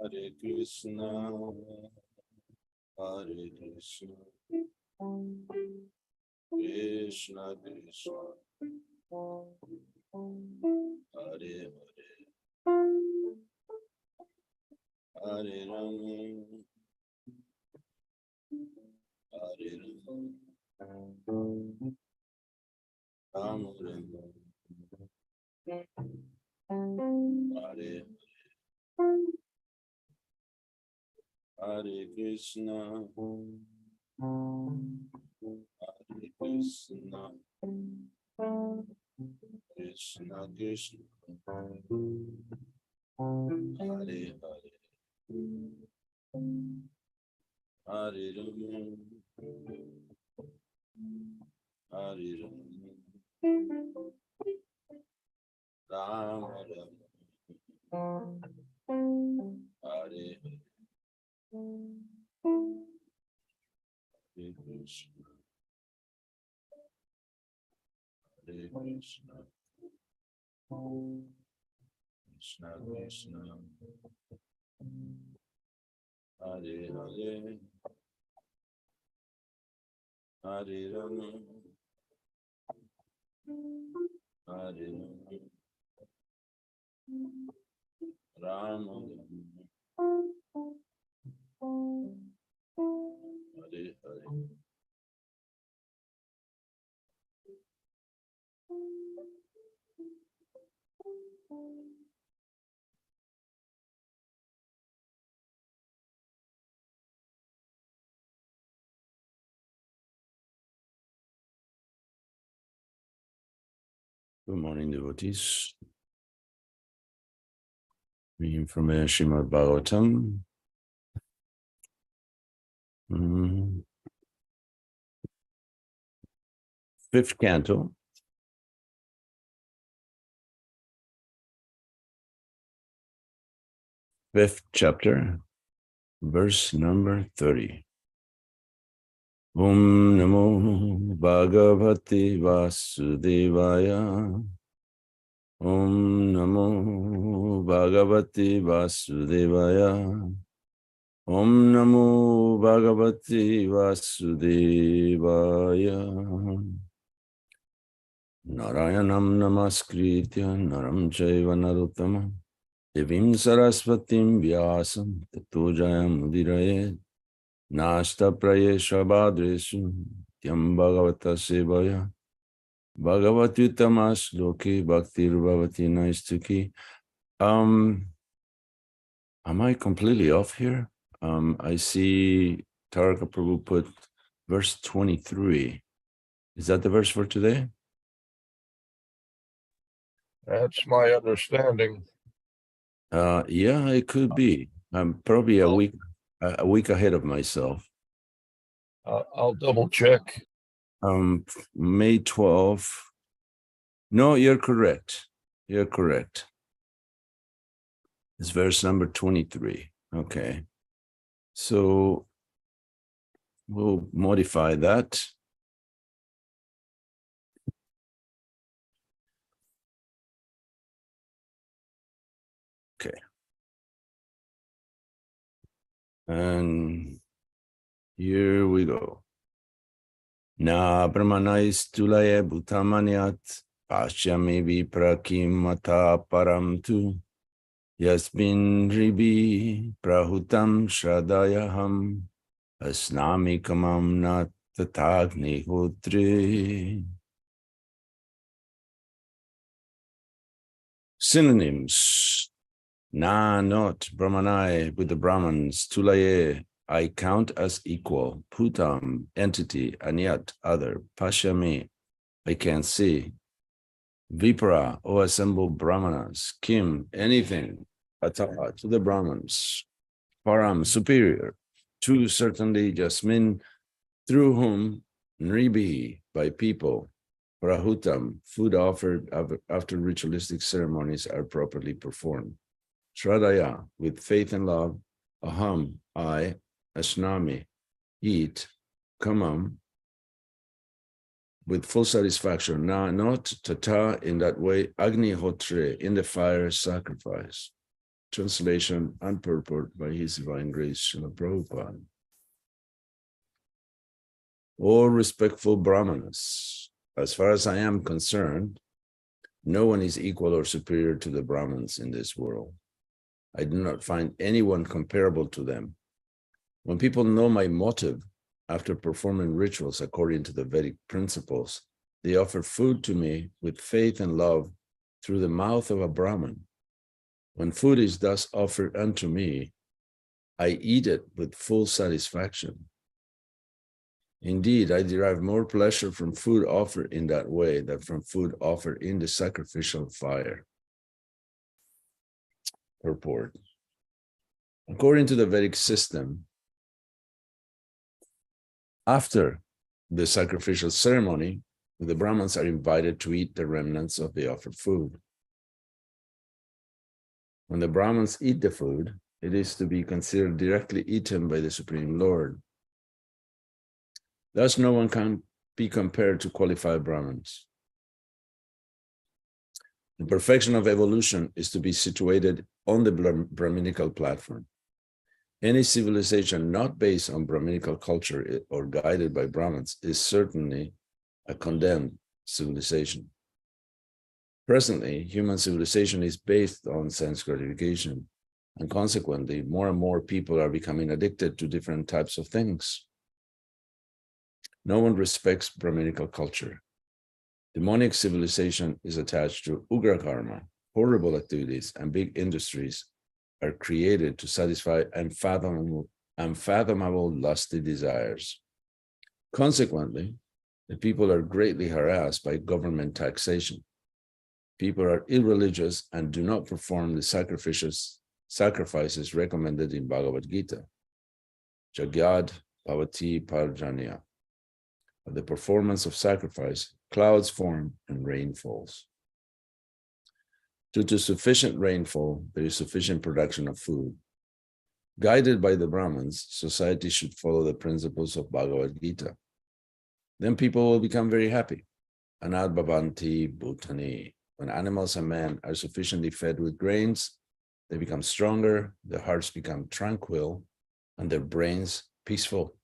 Hare Krishna, Hare Krishna, Krishna Krishna, Hare Hare, Hare Rama, Hare Rama, Rama Rama, Hare Hare Krishna, Hare Krishna, Krishna Krishna, Hare Hare, Hare Rama, Hare Rama, Rama Rama, Hare Hare, Hare Krishna, Hare Krishna, Krishna Krishna, Hare Hare, Hare Rama, Hare Rama, Rama Rama, Hare Hare. Good morning, devotees. Reading from Srimad Bhagavatam. Fifth canto. Fifth chapter, verse number 30. Om Namo Bhagavate Vasudevaya. Om Namo Bhagavate Vasudevaya. Om Namo Bhagavate Vasudevaya. Narayanam Namaskritya Naram Chaiva Narottamam Devim Saraswatim Vyasam Tato Jayam Udiraye Nasta Prayesha Bhadresu Tyam Bhagavata Sevaya Bhagavatuttamas Loke Bhaktir Bhavati Naistuki. Am I completely off here? I see Taraka Prabhu put verse 23. Is that the verse for today? That's my understanding. Yeah, it could be. I'm probably a week ahead of myself. I'll double check. May 12th. No, you're correct. You're correct. It's verse number 23. Okay. So we'll modify that. Okay. And here we go. Na brahmanais tulaye bhutamanyat pashyami viprakimata param tu yasmin ribi prahutam shradayaham asnami kamam nat tatagnihodri. Synonyms. Na, not, Brahmanai, with the Brahmins, Tulaye, I count as equal, Putam, entity, Anyat, other, Pashyami, I can see, Vipara, O assembled Brahmanas, Kim, anything, Ata, to the Brahmins, Param, superior, to certainly Jasmin, through whom, Nribi, by people, Prahutam, food offered after ritualistic ceremonies are properly performed. Shradaya, with faith and love. Aham, I. Ashnami, eat. Kamam, with full satisfaction. Na, not. Tata, in that way. Agni hotre, in the fire, sacrifice. Translation and purport by His Divine Grace, Srila Prabhupada. O respectful Brahmanas, as far as I am concerned, no one is equal or superior to the Brahmins in this world. I do not find anyone comparable to them. When people know my motive after performing rituals according to the Vedic principles, they offer food to me with faith and love through the mouth of a Brahmin. When food is thus offered unto me, I eat it with full satisfaction. Indeed, I derive more pleasure from food offered in that way than from food offered in the sacrificial fire. Purport. According to the Vedic system, after the sacrificial ceremony, the Brahmins are invited to eat the remnants of the offered food. When the Brahmins eat the food, it is to be considered directly eaten by the Supreme Lord. Thus, no one can be compared to qualified Brahmins. The perfection of evolution is to be situated on the Brahminical platform. Any civilization not based on Brahminical culture or guided by Brahmins is certainly a condemned civilization. Presently, human civilization is based on sense gratification, and consequently, more and more people are becoming addicted to different types of things. No one respects Brahminical culture. Demonic civilization is attached to Ugra karma, horrible activities, and big industries are created to satisfy unfathomable lusty desires. Consequently, the people are greatly harassed by government taxation. People are irreligious and do not perform the sacrifices recommended in Bhagavad Gita. Jagyad Bhavati Parjanya. Of the performance of sacrifice, clouds form and rain falls. Due to sufficient rainfall, there is sufficient production of food. Guided by the Brahmins, society should follow the principles of Bhagavad Gita. Then people will become very happy. Anad Bhavanti Bhutani. When animals and men are sufficiently fed with grains, they become stronger, their hearts become tranquil, and their brains peaceful.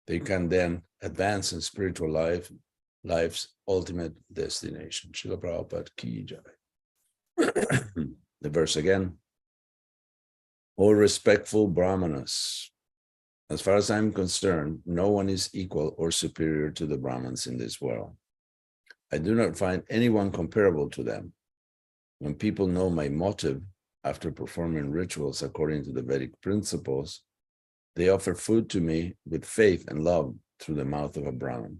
They can then advance in spiritual life's ultimate destination. Srila Prabhupada ki jai. The verse again. O respectful Brahmanas, as far as I'm concerned, no one is equal or superior to the Brahmins in this world. I do not find anyone comparable to them. When people know my motive after performing rituals according to the Vedic principles, they offer food to me with faith and love through the mouth of a Brahmin.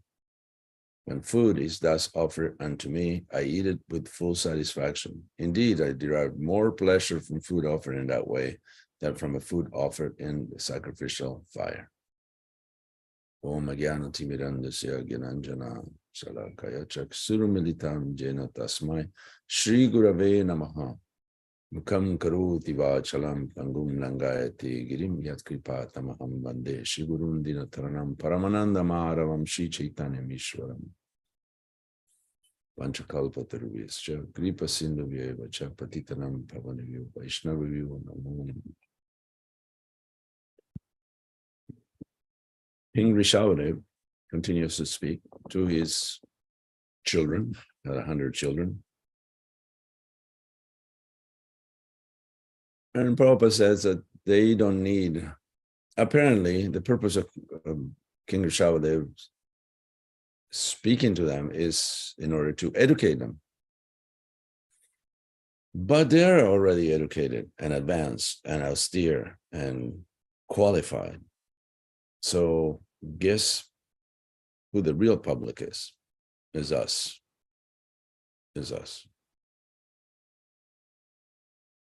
When food is thus offered unto me, I eat it with full satisfaction. Indeed, I derive more pleasure from food offered in that way than from a food offered in the sacrificial fire. Om Agyana Timirandasya Gyananjana Shalakaya Chaksurumilitam Jena Tasmai Shri Gurave Namaha Mukam Karoti Vachalam Pangum Langayati Girim Yat Kripa Tamaham Bande Shri Gurundina Taranam Paramananda Maharavam Shri Chaitanya Mishwaram Panchakalpa Tarubhyascha Kripa Sindhuvyeva Cha Patitanam Pavanivyo Vaishnavivyo Namo. King Rishabhadev continues to speak to his children, 100 children. And Prabhupada says that they don't need, apparently the purpose of King Rishabhadev speaking to them is in order to educate them. But they're already educated and advanced and austere and qualified. So guess who the real public is us. Is us.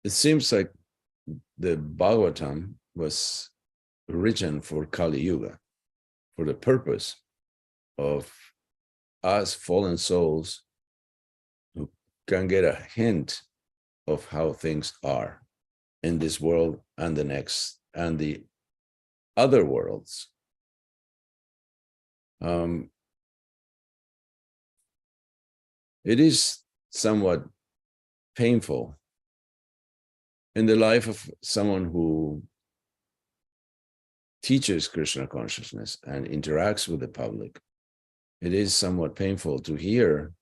It seems like the Bhagavatam was written for Kali Yuga, for the purpose of us fallen souls who can get a hint of how things are in this world and the next and the other worlds. It is somewhat painful in the life of someone who teaches Krishna consciousness and interacts with the public. It is somewhat painful to hear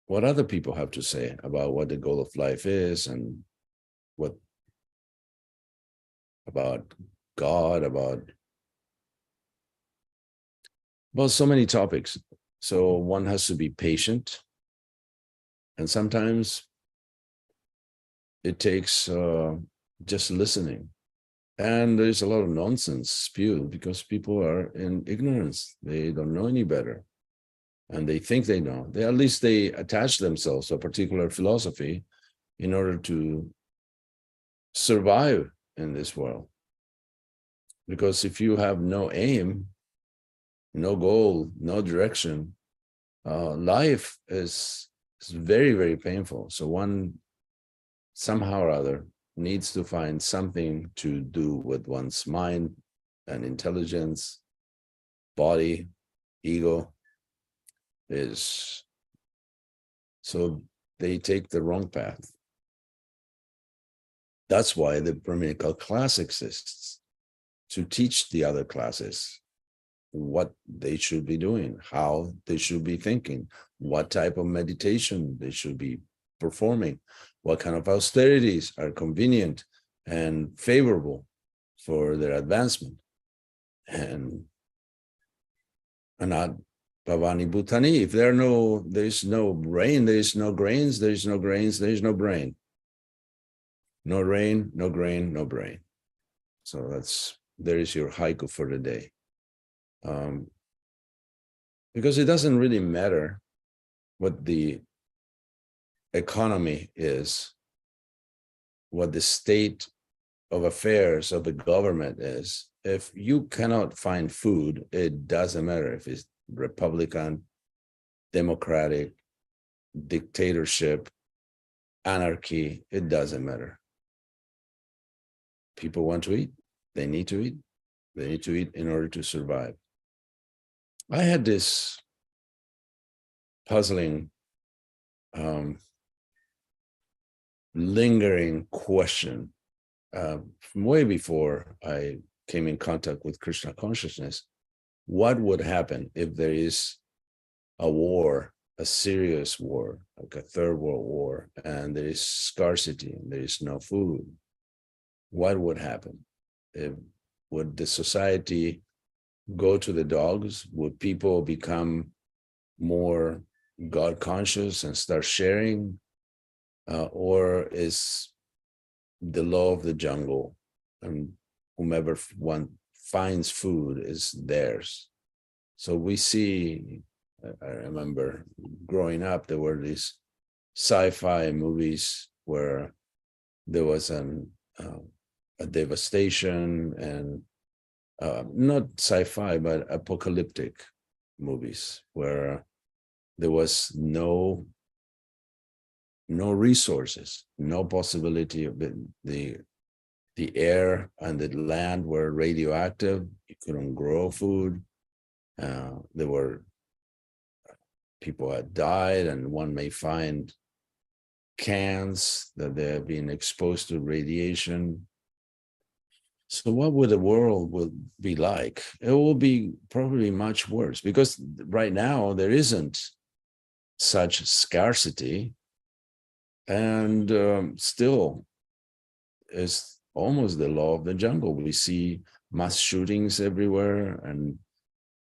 what other people have to say about what the goal of life is and what about God, about so many topics. So one has to be patient. And sometimes it takes just listening. And there's a lot of nonsense spewed because people are in ignorance. They don't know any better. And they think they know. At least they attach themselves to a particular philosophy in order to survive in this world. Because if you have no aim, no goal, no direction, life is very, very painful. So one somehow or other needs to find something to do with one's mind and intelligence, body, ego. So they take the wrong path. That's why the Brahminical class exists, to teach the other classes what they should be doing, how they should be thinking, what type of meditation they should be performing, what kind of austerities are convenient and favorable for their advancement. And not Bhavani Bhutani. If there is no rain, there is no grains, there is no grains, there is no brain. No rain, no grain, no brain. So there is your haiku for the day. Because it doesn't really matter what the economy is, what the state of affairs of the government is. If you cannot find food, it doesn't matter if it's Republican, Democratic, dictatorship, anarchy, it doesn't matter. People want to eat, they need to eat. They need to eat in order to survive. I had this puzzling, lingering question from way before I came in contact with Krishna consciousness. What would happen if there is a war, a serious war, like a third world war, and there is scarcity and there is no food? What would happen? Would the society go to the dogs? Would people become more God conscious and start sharing? Or is the law of the jungle and whomever one finds food is theirs? So we see, I remember growing up, there were these sci-fi movies where there was a devastation and not sci-fi, but apocalyptic movies where there was no resources, no possibility of the air and the land were radioactive. You couldn't grow food. There were people had died, and one may find cans that they have been exposed to radiation. So what would the world will be like? It will be probably much worse, because right now there isn't such scarcity, and still is almost the law of the jungle. We see mass shootings everywhere and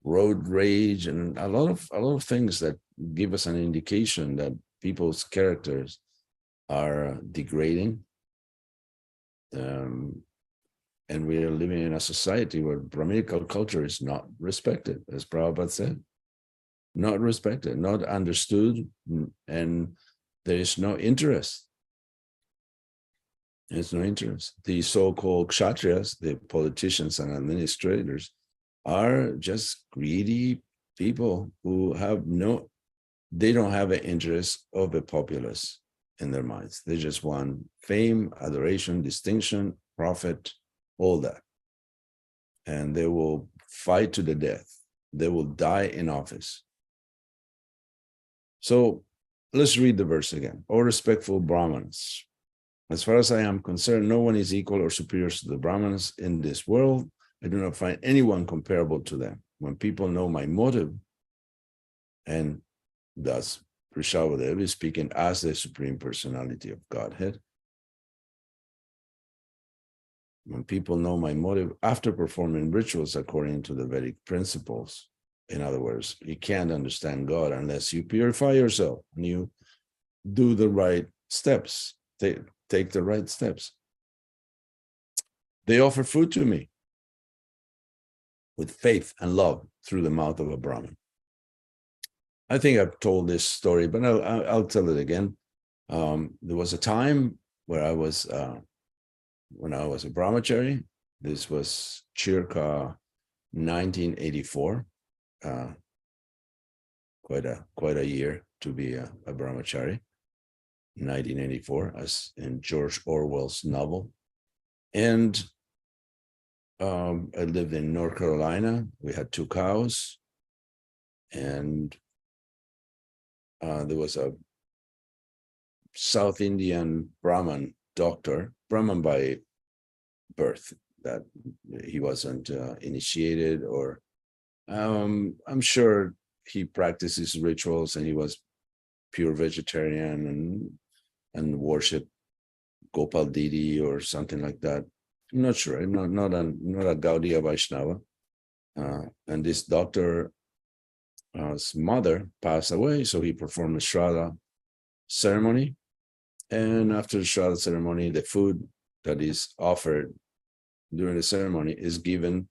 road rage and a lot of things that give us an indication that people's characters are degrading. And we are living in a society where Brahminical culture is not respected, as Prabhupada said. Not respected, not understood, and there is no interest. There's no interest. The so-called kshatriyas, the politicians and administrators, are just greedy people who have they don't have an interest of the populace in their minds. They just want fame, adoration, distinction, profit, all that. And they will fight to the death. They will die in office. So let's read the verse again. O respectful Brahmanas, as far as I am concerned, no one is equal or superior to the Brahmanas in this world. I do not find anyone comparable to them. When people know my motive, and thus Vrishabhadev is speaking as the Supreme Personality of Godhead. When people know my motive after performing rituals according to the Vedic principles, in other words, you can't understand God unless you purify yourself and you do the right steps, take the right steps. They offer food to me with faith and love through the mouth of a Brahmin. I think I've told this story, but I'll tell it again. There was a time where when I was a brahmachari. This was circa 1984. Quite a year to be a brahmachari. 1984, as in George Orwell's novel. And I lived in North Carolina. We had 2 cows, and there was a South Indian Brahmin doctor, Brahmin by birth, that he wasn't initiated, or I'm sure he practices rituals and he was pure vegetarian and worship Gopal Didi or something like that. I'm not sure. I'm not a Gaudiya Vaishnava. And this doctor's mother passed away, so he performed a Shraddha ceremony. And after the Shraddha ceremony, the food that is offered during the ceremony is given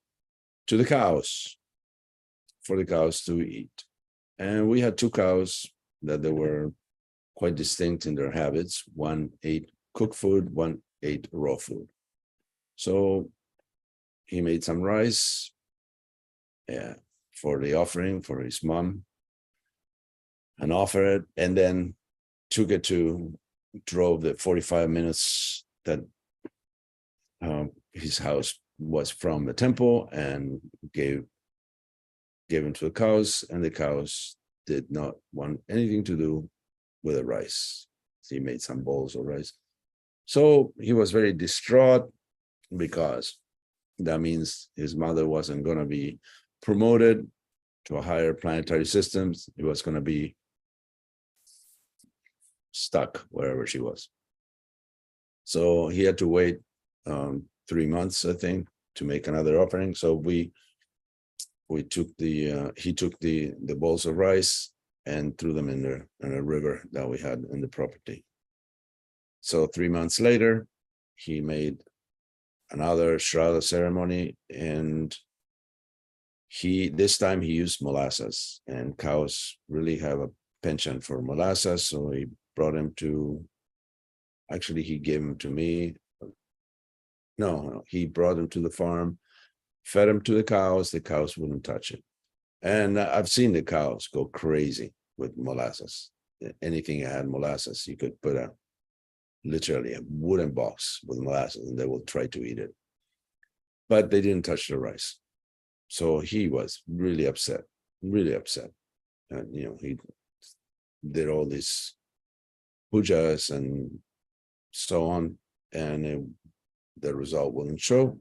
to the cows, for the cows to eat. And we had 2 cows that they were quite distinct in their habits. One ate cooked food, one ate raw food. So he made some rice for the offering for his mom and offered it, and then drove the 45 minutes that his house was from the temple, and gave him to the cows, and the cows did not want anything to do with the rice. So he made some bowls of rice. So he was very distraught, because that means his mother wasn't going to be promoted to a higher planetary system. He was going to be stuck wherever she was. So he had to wait 3 months, I think, to make another offering. So he took the bowls of rice and threw them in a river that we had in the property. So 3 months later, he made another Shraddha ceremony, and this time he used molasses, and cows really have a penchant for molasses. So he brought him he gave him to me. No, he brought him to the farm, fed him to the cows wouldn't touch it. And I've seen the cows go crazy with molasses. Anything that had molasses, you could put literally a wooden box with molasses and they will try to eat it. But they didn't touch the rice. So he was really upset. And, he did all these pujas and so on, and the result wouldn't show.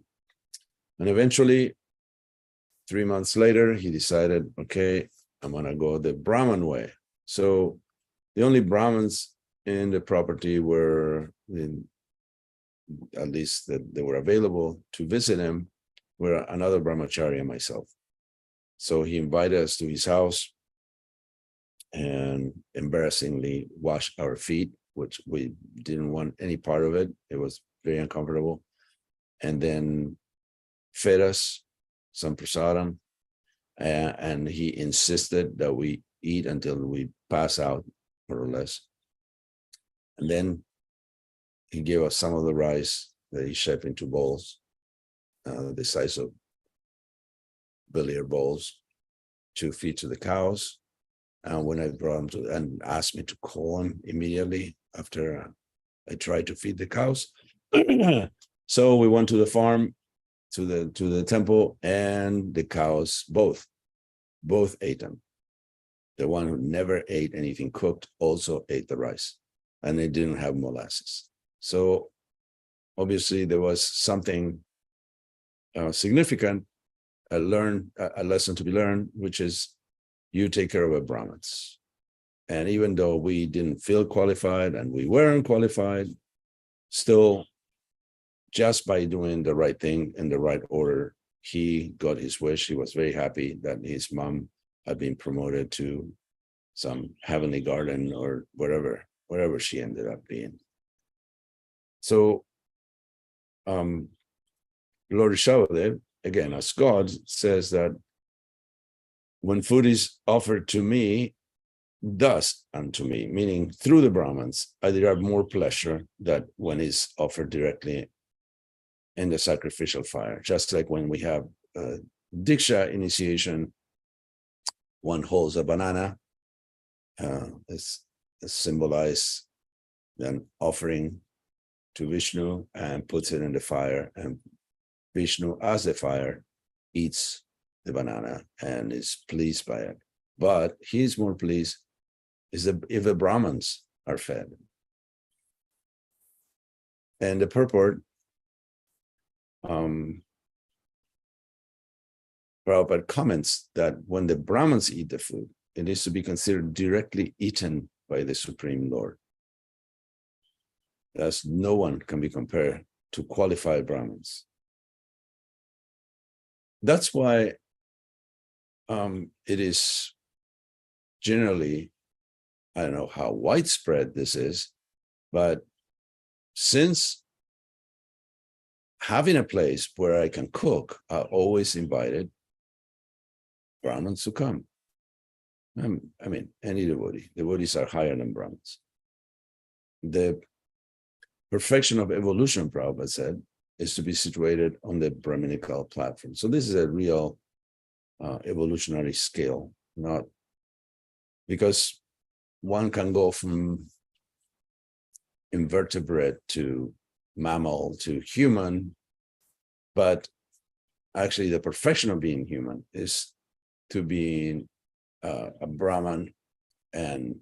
And eventually, 3 months later, he decided, okay, I'm going to go the Brahman way. So the only Brahmins in the property were, at least that they were available to visit him, were another brahmachari and myself. So he invited us to his house and embarrassingly washed our feet, which we didn't want any part of it. It was very uncomfortable. And then fed us some prasadam. And he insisted that we eat until we pass out, more or less. And then he gave us some of the rice that he shaped into bowls, the size of billiard balls, to feed to the cows. And when I brought him to, and asked me to call him immediately after I tried to feed the cows. So we went to the farm, to the temple, and the cows both ate them. The one who never ate anything cooked also ate the rice, and they didn't have molasses. So obviously there was something significant, a lesson to be learned, which is you take care of the Brahmins. And even though we didn't feel qualified and we weren't qualified, still, just by doing the right thing in the right order, he got his wish. He was very happy that his mom had been promoted to some heavenly garden or wherever she ended up being. So Lord Rishabhadev, again, as God, says that when food is offered to me, thus unto me, meaning through the Brahmins, I derive more pleasure than when it's offered directly in the sacrificial fire. Just like when we have Diksha initiation, one holds a banana, it's symbolized an offering to Vishnu and puts it in the fire, and Vishnu, as the fire, eats the banana and is pleased by it. But he's more pleased is if the Brahmins are fed. And the purport, Prabhupada comments that when the Brahmins eat the food, it is to be considered directly eaten by the Supreme Lord. Thus, no one can be compared to qualified Brahmins. That's why it is generally, I don't know how widespread this is, but since having a place where I can cook, I always invited Brahmins to come. I mean, any devotee. Devotees are higher than Brahmins. The perfection of evolution, Prabhupada said, is to be situated on the Brahminical platform. So this is a real evolutionary scale, not because one can go from invertebrate to mammal to human, but actually the perfection of being human is to be a Brahman and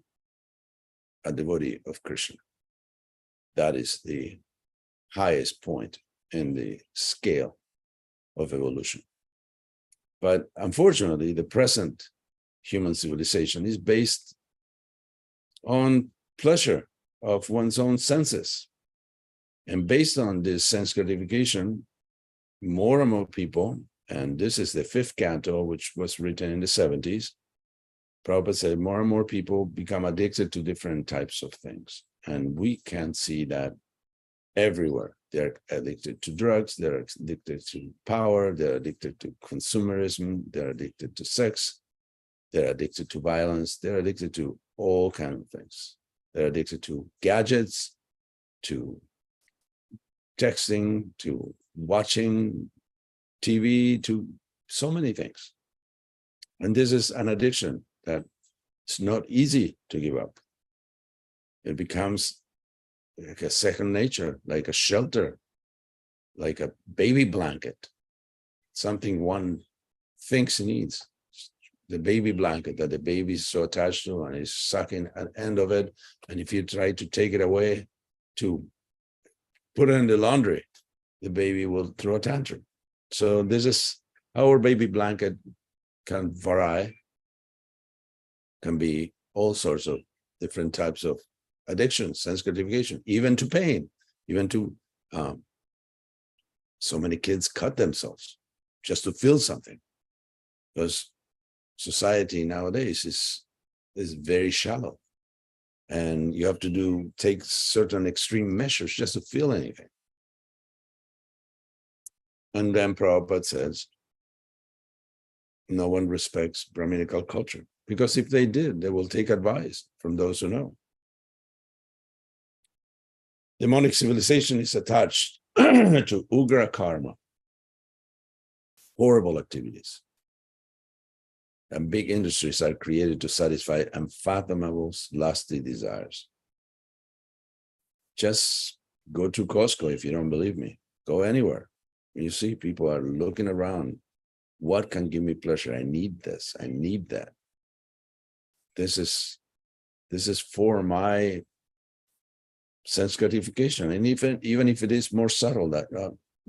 a devotee of Krishna. That is the highest point in the scale of evolution. But unfortunately, the present human civilization is based on pleasure of one's own senses. And based on this sense gratification, more and more people, and this is the 5th canto, which was written in the 70s, Prabhupada said more and more people become addicted to different types of things. And we can see that everywhere. They're addicted to drugs, they're addicted to power, they're addicted to consumerism, they're addicted to sex, they're addicted to violence, they're addicted to all kinds of things. They're addicted to gadgets, to texting, to watching TV, to so many things. And this is an addiction that it's not easy to give up. It becomes like a second nature, like a shelter, like a baby blanket, something one thinks he needs. The baby blanket that the baby is so attached to and is sucking an end of it. And if you try to take it away to put it in the laundry, the baby will throw a tantrum. So this is our baby blanket can vary, can be all sorts of different types of addictions, sense gratification, even to pain, even to so many kids cut themselves just to feel something, because society nowadays is very shallow, and you have to take certain extreme measures just to feel anything. And then Prabhupada says, no one respects Brahminical culture, because if they did, they will take advice from those who know. Demonic civilization is attached to ugra karma, horrible activities. And big industries are created to satisfy unfathomable, lusty desires. Just go to Costco if you don't believe me. Go anywhere. You see people are looking around. What can give me pleasure? I need this. I need that. This is for my sense gratification. And even if it is more subtle, that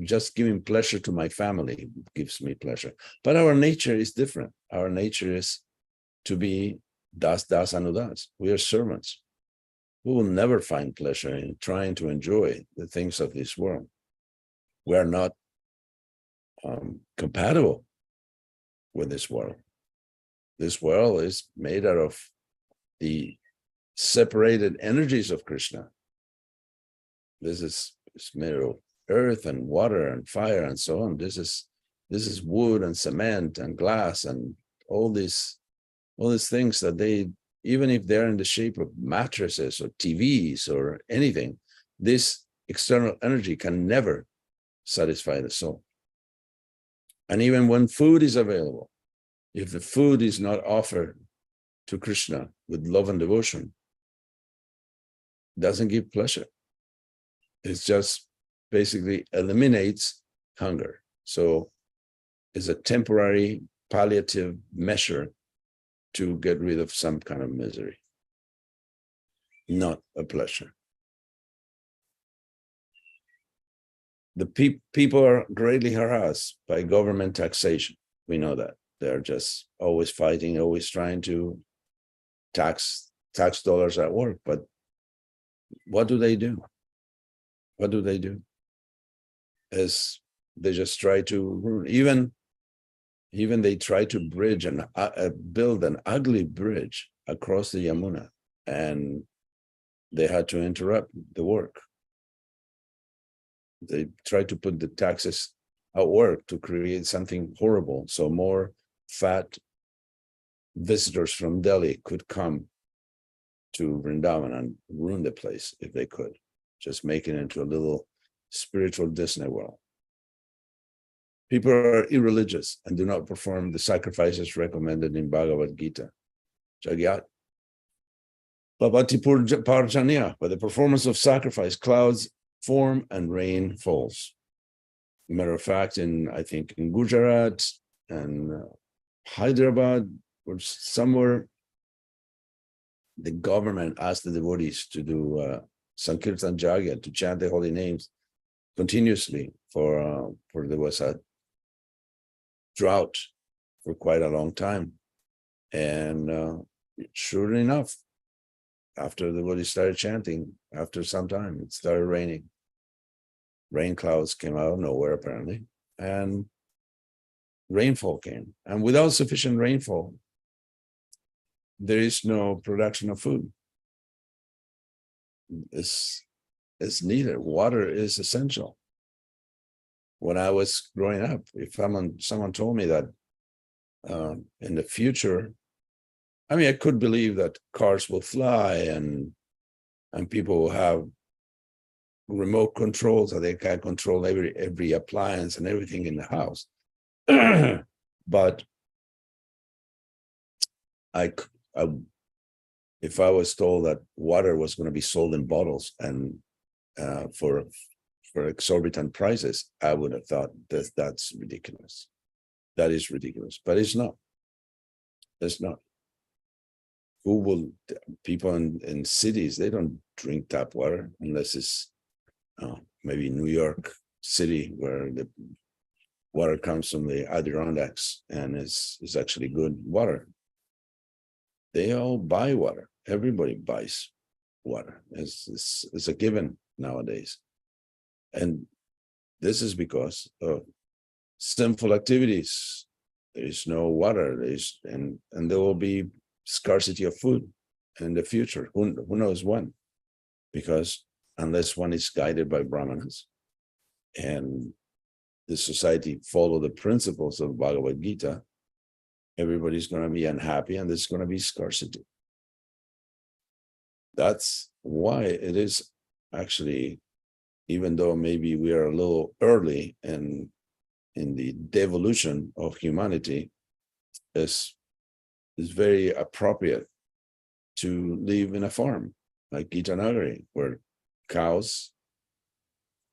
just giving pleasure to my family gives me pleasure. But our nature is different. Our nature is to be das anudas. We are servants. We will never find pleasure in trying to enjoy the things of this world. We are not compatible with this world. This world is made out of the separated energies of Krishna. This is made of earth and water and fire and so on. This is wood and cement and glass and all these things that they, even if they're in the shape of mattresses or TVs or anything, this external energy can never satisfy the soul. And even when food is available, if the food is not offered to Krishna with love and devotion, it doesn't give pleasure. It just basically eliminates hunger. So it's a temporary palliative measure to get rid of some kind of misery, not a pleasure. The people are greatly harassed by government taxation. We know that. They're just always fighting, always trying to tax dollars at work. But what do they do? What do they do? Is they just try to ruin. Even they try to bridge and build an ugly bridge across the Yamuna, and they had to interrupt the work. They tried to put the taxes at work to create something horrible, so more fat visitors from Delhi could come to Vrindavan and ruin the place if they could, just make it into a little spiritual Disney world. People are irreligious and do not perform the sacrifices recommended in Bhagavad Gita. Jagyat. Bhavati Parjanya, by the performance of sacrifice, clouds form and rain falls. Matter of fact, I think in Gujarat and Hyderabad or somewhere, the government asked the devotees to do Sankirtan Jagya, to chant the holy names continuously for there was a drought for quite a long time. And sure enough, after the devotees started chanting, after some time, it started raining. Rain clouds came out of nowhere, apparently, and rainfall came. And without sufficient rainfall, there is no production of food. It's needed. Water is essential. When I was growing up, if someone told me that in the future, I mean, I could believe that cars will fly and people will have remote controls that they can control every appliance and everything in the house. But if I was told that water was going to be sold in bottles and for exorbitant prices, I would have thought that's ridiculous. That is ridiculous, but it's not. It's not. People in cities, they don't drink tap water unless it's maybe New York City, where water comes from the Adirondacks and is actually good water. They all buy water. Everybody buys water. It's a given nowadays. And this is because of sinful activities. There is no water, and there will be scarcity of food in the future. Who knows when? Because unless one is guided by Brahmanas and the society follow the principles of Bhagavad Gita, everybody's going to be unhappy and there's going to be scarcity. That's why it is actually, even though maybe we are a little early in the devolution of humanity, is very appropriate to live in a farm like Gita Nagari, where cows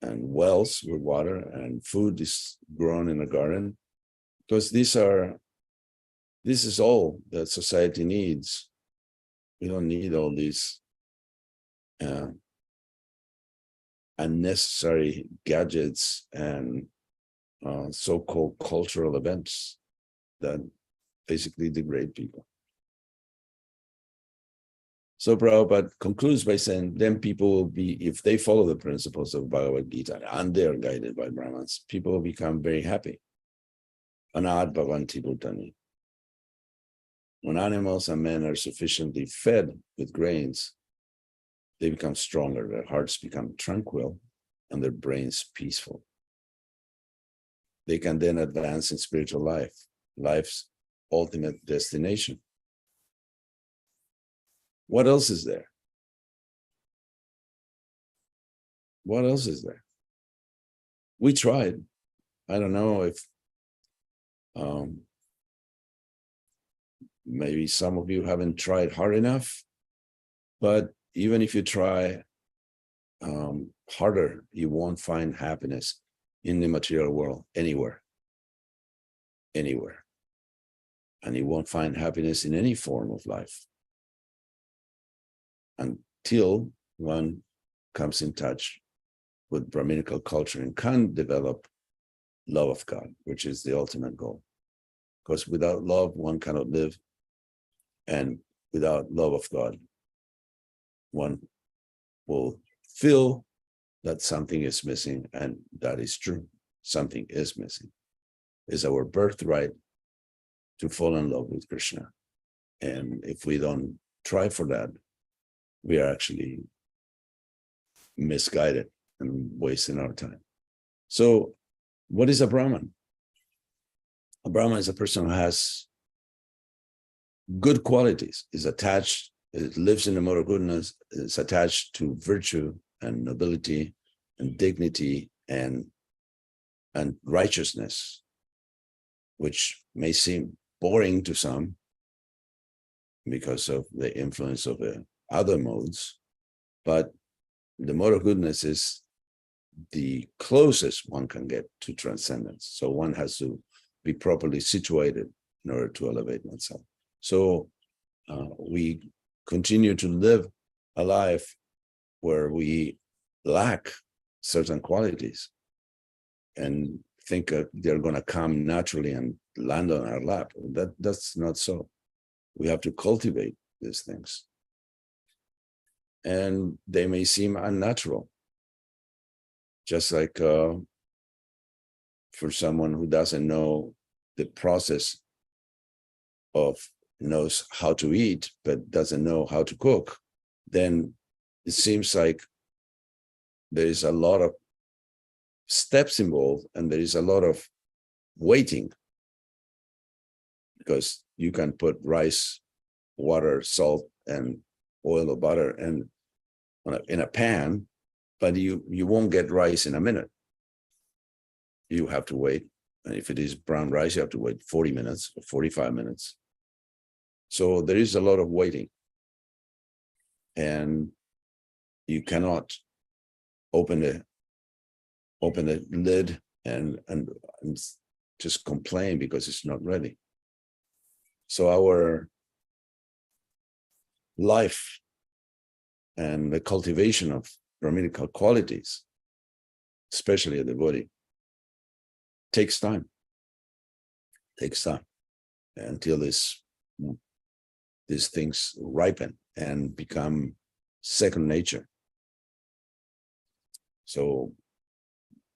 and wells with water and food is grown in a garden, because this is all that society needs. We don't need all these unnecessary gadgets and so-called cultural events that basically degrade people. So Prabhupada concludes by saying, then people will be, if they follow the principles of Bhagavad Gita and they are guided by Brahmans, people will become very happy. Anad bhavanti bhutani. When animals and men are sufficiently fed with grains, they become stronger, their hearts become tranquil, and their brains peaceful. They can then advance in spiritual life, life's ultimate destination. What else is there? What else is there? We tried. I don't know if maybe some of you haven't tried hard enough, but even if you try harder, you won't find happiness in the material world anywhere. And you won't find happiness in any form of life until one comes in touch with Brahminical culture and can develop love of God, which is the ultimate goal. Because without love, one cannot live. And without love of God, one will feel that something is missing, and that is true. Something is missing. It's our birthright to fall in love with Krishna. And if we don't try for that, we are actually misguided and wasting our time. So what is a Brahman? A Brahman is a person who has good qualities, is attached, it lives in the mode of goodness, is attached to virtue and nobility and dignity and righteousness, which may seem boring to some because of the influence of the other modes, but the mode of goodness is the closest one can get to transcendence. So one has to be properly situated in order to elevate oneself. So we continue to live a life where we lack certain qualities and think they're going to come naturally and land on our lap. That's not so. We have to cultivate these things. And they may seem unnatural. Just like for someone who doesn't know the process of, knows how to eat, but doesn't know how to cook, then it seems like there is a lot of steps involved and there is a lot of waiting, because you can put rice, water, salt, and oil or butter and in a pan, but you won't get rice in a minute. You have to wait. And if it is brown rice, you have to wait 40 minutes or 45 minutes. So there is a lot of waiting. And you cannot open the lid and just complain because it's not ready. So our life and the cultivation of Brahminical qualities, especially a devotee, takes time. Takes time until these things ripen and become second nature. So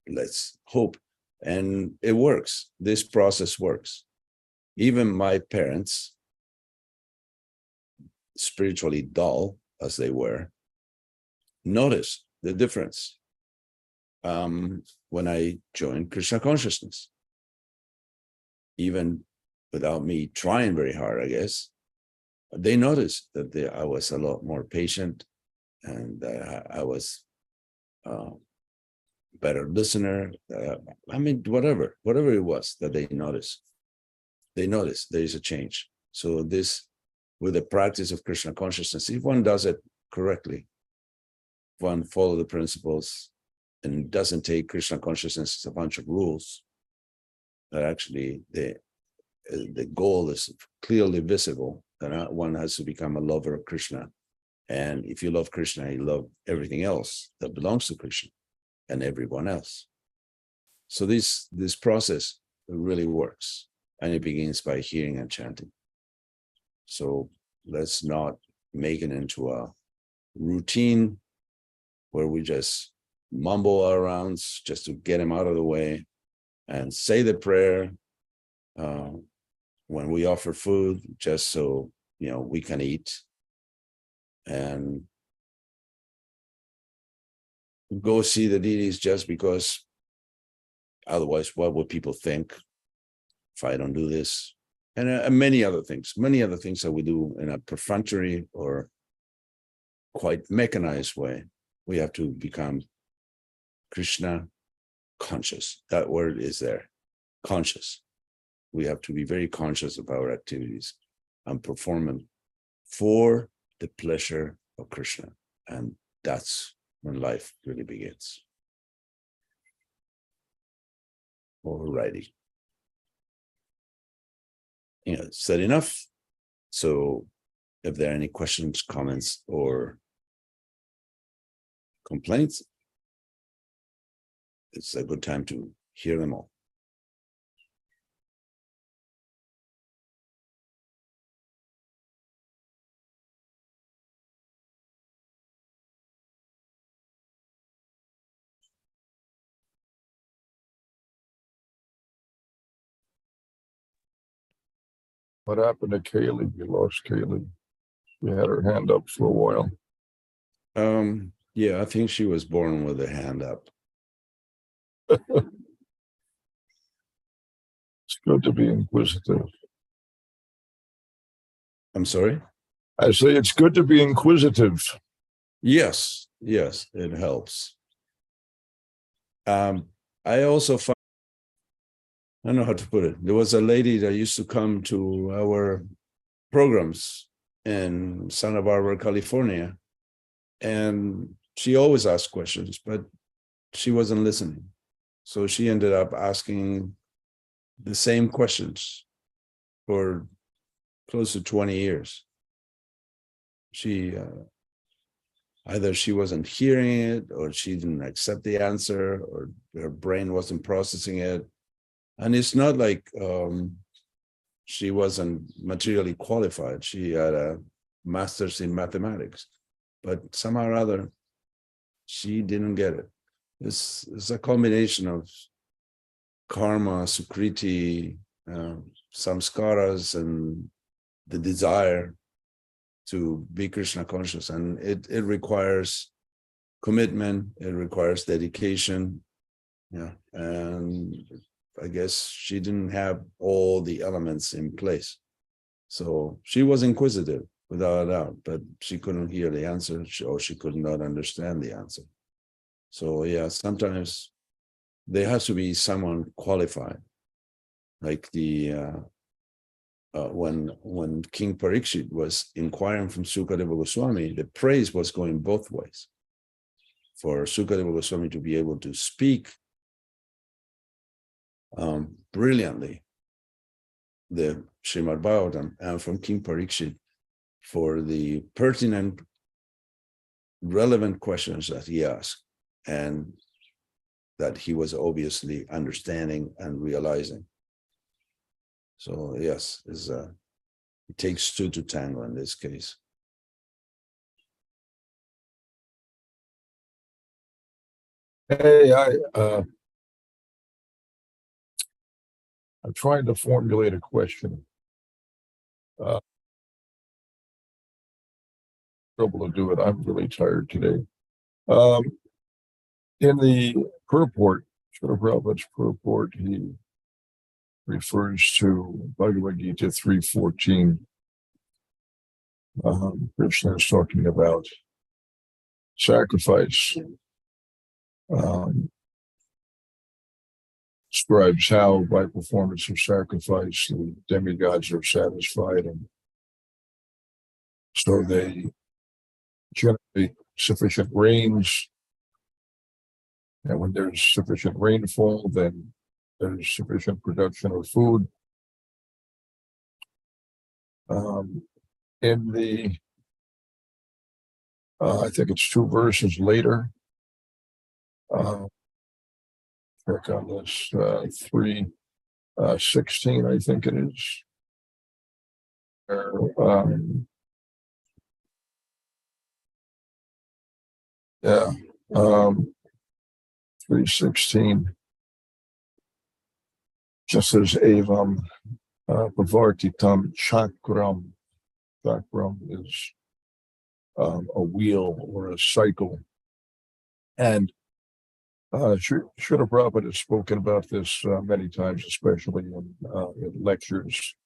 let's hope. And it works. This process works. Even my parents, spiritually dull as they were, noticed the difference when I joined Krishna consciousness. Even without me trying very hard, I guess, they noticed that I was a lot more patient, and I was better listener. I mean, whatever it was that they noticed there is a change. So this, with the practice of Krishna consciousness, if one does it correctly, if one follow the principles and doesn't take Krishna consciousness as a bunch of rules, that actually the goal is clearly visible, that one has to become a lover of Krishna. And if you love Krishna, you love everything else that belongs to Krishna and everyone else. So this process really works, and it begins by hearing and chanting. So let's not make it into a routine where we just mumble our rounds just to get them out of the way, and say the prayer when we offer food, just so we can eat, and go see the deities just because otherwise what would people think if I don't do this? And many other things that we do in a perfunctory or quite mechanized way. We have to become Krishna conscious. That word is there, conscious. We have to be very conscious of our activities and performing for the pleasure of Krishna. And that's when life really begins. Alrighty. Said enough. So if there are any questions, comments, or complaints, it's a good time to hear them all. What happened to Kaylee? We lost Kaylee. We had her hand up for a while. Yeah, I think she was born with a hand up. It's good to be inquisitive. I'm sorry? I say it's good to be inquisitive. Yes, it helps. I also found, I don't know how to put it. There was a lady that used to come to our programs in Santa Barbara, California, and she always asked questions, but she wasn't listening. So she ended up asking the same questions for close to 20 years. She either she wasn't hearing it, or she didn't accept the answer, or her brain wasn't processing it. And it's not like she wasn't materially qualified. She had a master's in mathematics, but somehow or other, she didn't get it. It's a combination of karma, sukriti, samskaras, and the desire to be Krishna conscious. And it requires commitment, it requires dedication. Yeah. And I guess she didn't have all the elements in place. So she was inquisitive, without a doubt, but she couldn't hear the answer, or she could not understand the answer. So yeah, sometimes there has to be someone qualified, like when King Parikshit was inquiring from Sukadeva Goswami, the praise was going both ways. For Sukadeva Goswami to be able to speak brilliantly the Srimad Bhagavatam, and from King Parikshit for the pertinent, relevant questions that he asked. And that he was obviously understanding and realizing. So yes, it takes two to tango in this case. Hey, I'm trying to formulate a question. Trouble to do it. I'm really tired today. In the purport, Srila Prabhupada's purport, he refers to Bhagavad Gita 3:14. Krishna is talking about sacrifice. Describes how by performance of sacrifice the demigods are satisfied, and so they generate sufficient rains, and when there's sufficient rainfall, then there's sufficient production of food. In the I think it's 2 verses later, check on this 3:16, I think it is. 3:16 just says evam pavartitam chakram. Chakram is a wheel or a cycle, and Srila Prabhupada has spoken about this many times, especially in lectures.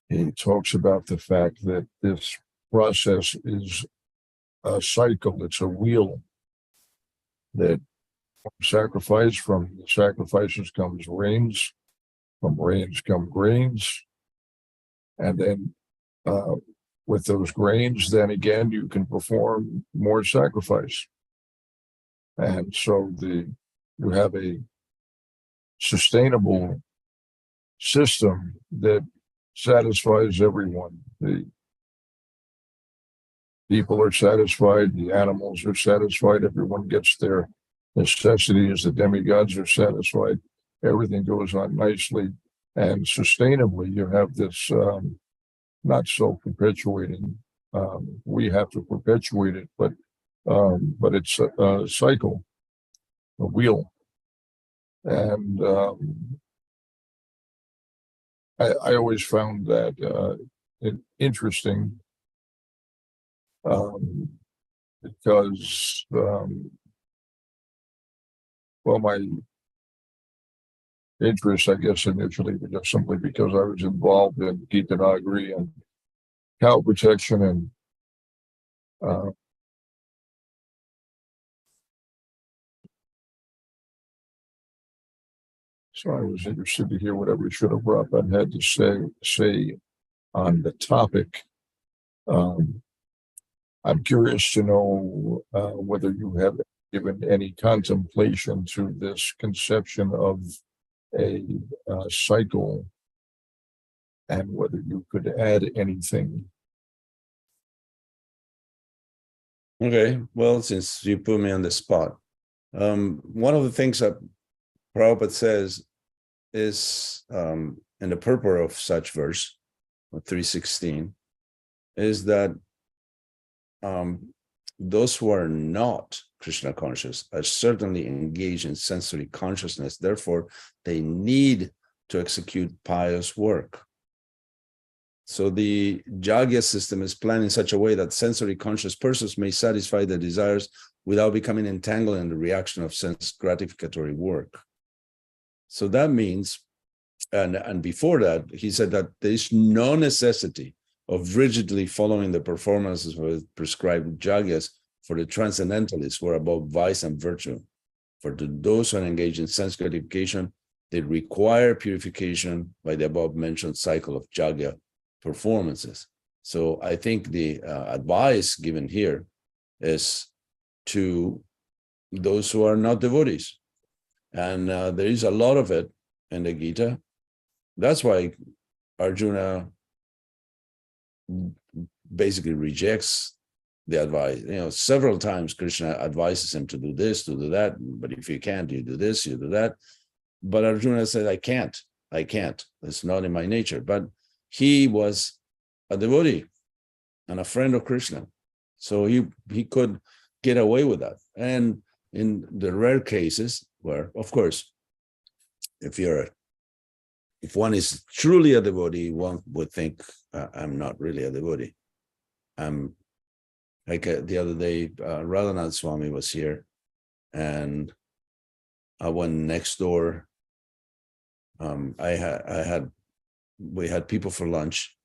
He talks about the fact that this process is a cycle, it's a wheel, that sacrifice, from sacrifices comes rains, from rains come grains, and then with those grains, then again you can perform more sacrifice. And so you have a sustainable system that satisfies everyone. The people are satisfied, the animals are satisfied, everyone gets their necessities, the demigods are satisfied, everything goes on nicely and sustainably. You have this not self-perpetuating, we have to perpetuate it, but it's a cycle, a wheel. And I always found that interesting, because my interest, I guess, initially was just simply because I was involved in Gita Nagari and cow protection, and so I was interested to hear whatever Srila Prabhupada had to say on the topic. I'm curious to know whether you have given any contemplation to this conception of a cycle, and whether you could add anything. Okay, well, since you put me on the spot, one of the things that Prabhupada says is, in the purport of such verse, 3:16, is that those who are not Krishna conscious are certainly engaged in sensory consciousness. Therefore, they need to execute pious work. So the Jagya system is planned in such a way that sensory conscious persons may satisfy their desires without becoming entangled in the reaction of sense gratificatory work. So that means, and before that, he said that there is no necessity of rigidly following the performances of prescribed Jagyas for the transcendentalists who are above vice and virtue. For those who are engaged in sense gratification, they require purification by the above mentioned cycle of Jagya performances. So I think the advice given here is to those who are not devotees. And there is a lot of it in the Gita. That's why Arjuna basically rejects the advice. Several times Krishna advises him to do this, to do that. But if you can't, you do this, you do that. But Arjuna said, I can't. It's not in my nature. But he was a devotee and a friend of Krishna. So he could get away with that. And in the rare cases where, of course, if one is truly a devotee, one would think, I'm not really a devotee. I'm like the other day, Radhanath Swami was here, and I went next door. We had people for lunch,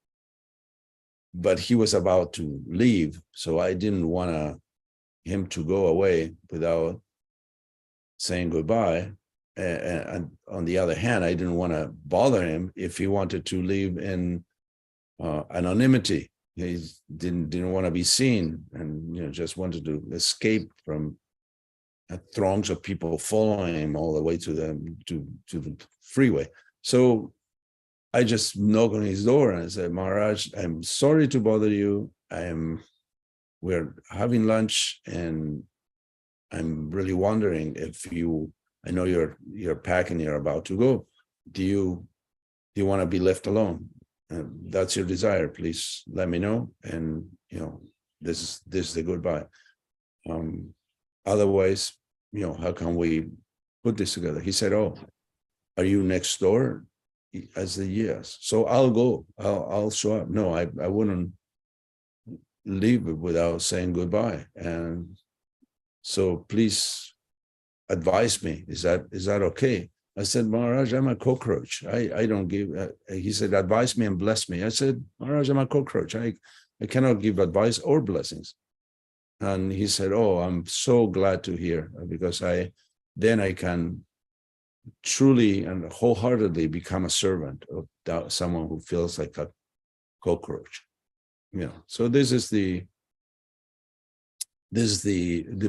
but he was about to leave, so I didn't want him to go away without saying goodbye. And on the other hand, I didn't want to bother him if he wanted to leave in anonymity. He didn't want to be seen, and just wanted to escape from throngs of people following him all the way to the freeway. So I just knocked on his door and I said, Maharaj, I'm sorry to bother you. We're having lunch, and I'm really wondering if I know you're packing, you're about to go. Do you want to be left alone? That's your desire. Please let me know. And this is the goodbye. Otherwise, how can we put this together? He said, oh, are you next door? I said, yes. So I'll go. I'll show up. No, I wouldn't leave without saying goodbye. And so please advise me. Is that okay? I said, Maharaj, I'm a cockroach. I don't give. He said, advise me and bless me. I said, Maharaj, I'm a cockroach. I cannot give advice or blessings. And he said, oh, I'm so glad to hear, because then I can truly and wholeheartedly become a servant of someone who feels like a cockroach. So this is the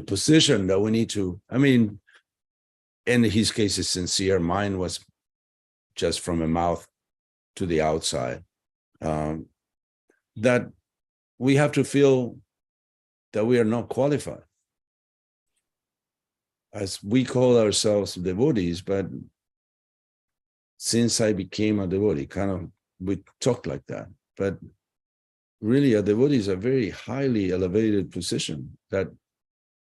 position that we need to, in his case is sincere. Mine was just from a mouth to the outside. That we have to feel that we are not qualified. As we call ourselves devotees, but since I became a devotee, we talk like that. But really, a devotee is a very highly elevated position that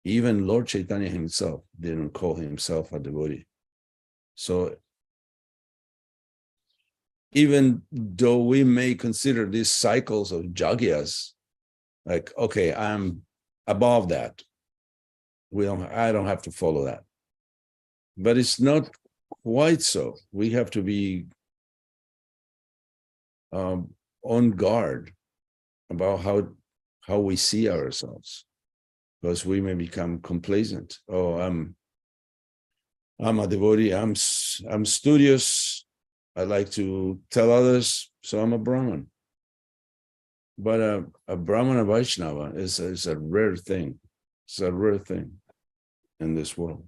even Lord Chaitanya himself didn't call himself a devotee. So even though we may consider these cycles of jagyas, like, okay, I'm above that. I don't have to follow that. But it's not quite so. We have to be on guard about how we see ourselves, because we may become complacent. Oh, I'm a devotee. I'm studious. I like to tell others, so I'm a Brahmin. But a Brahmana Vaishnava is a rare thing. It's a rare thing in this world.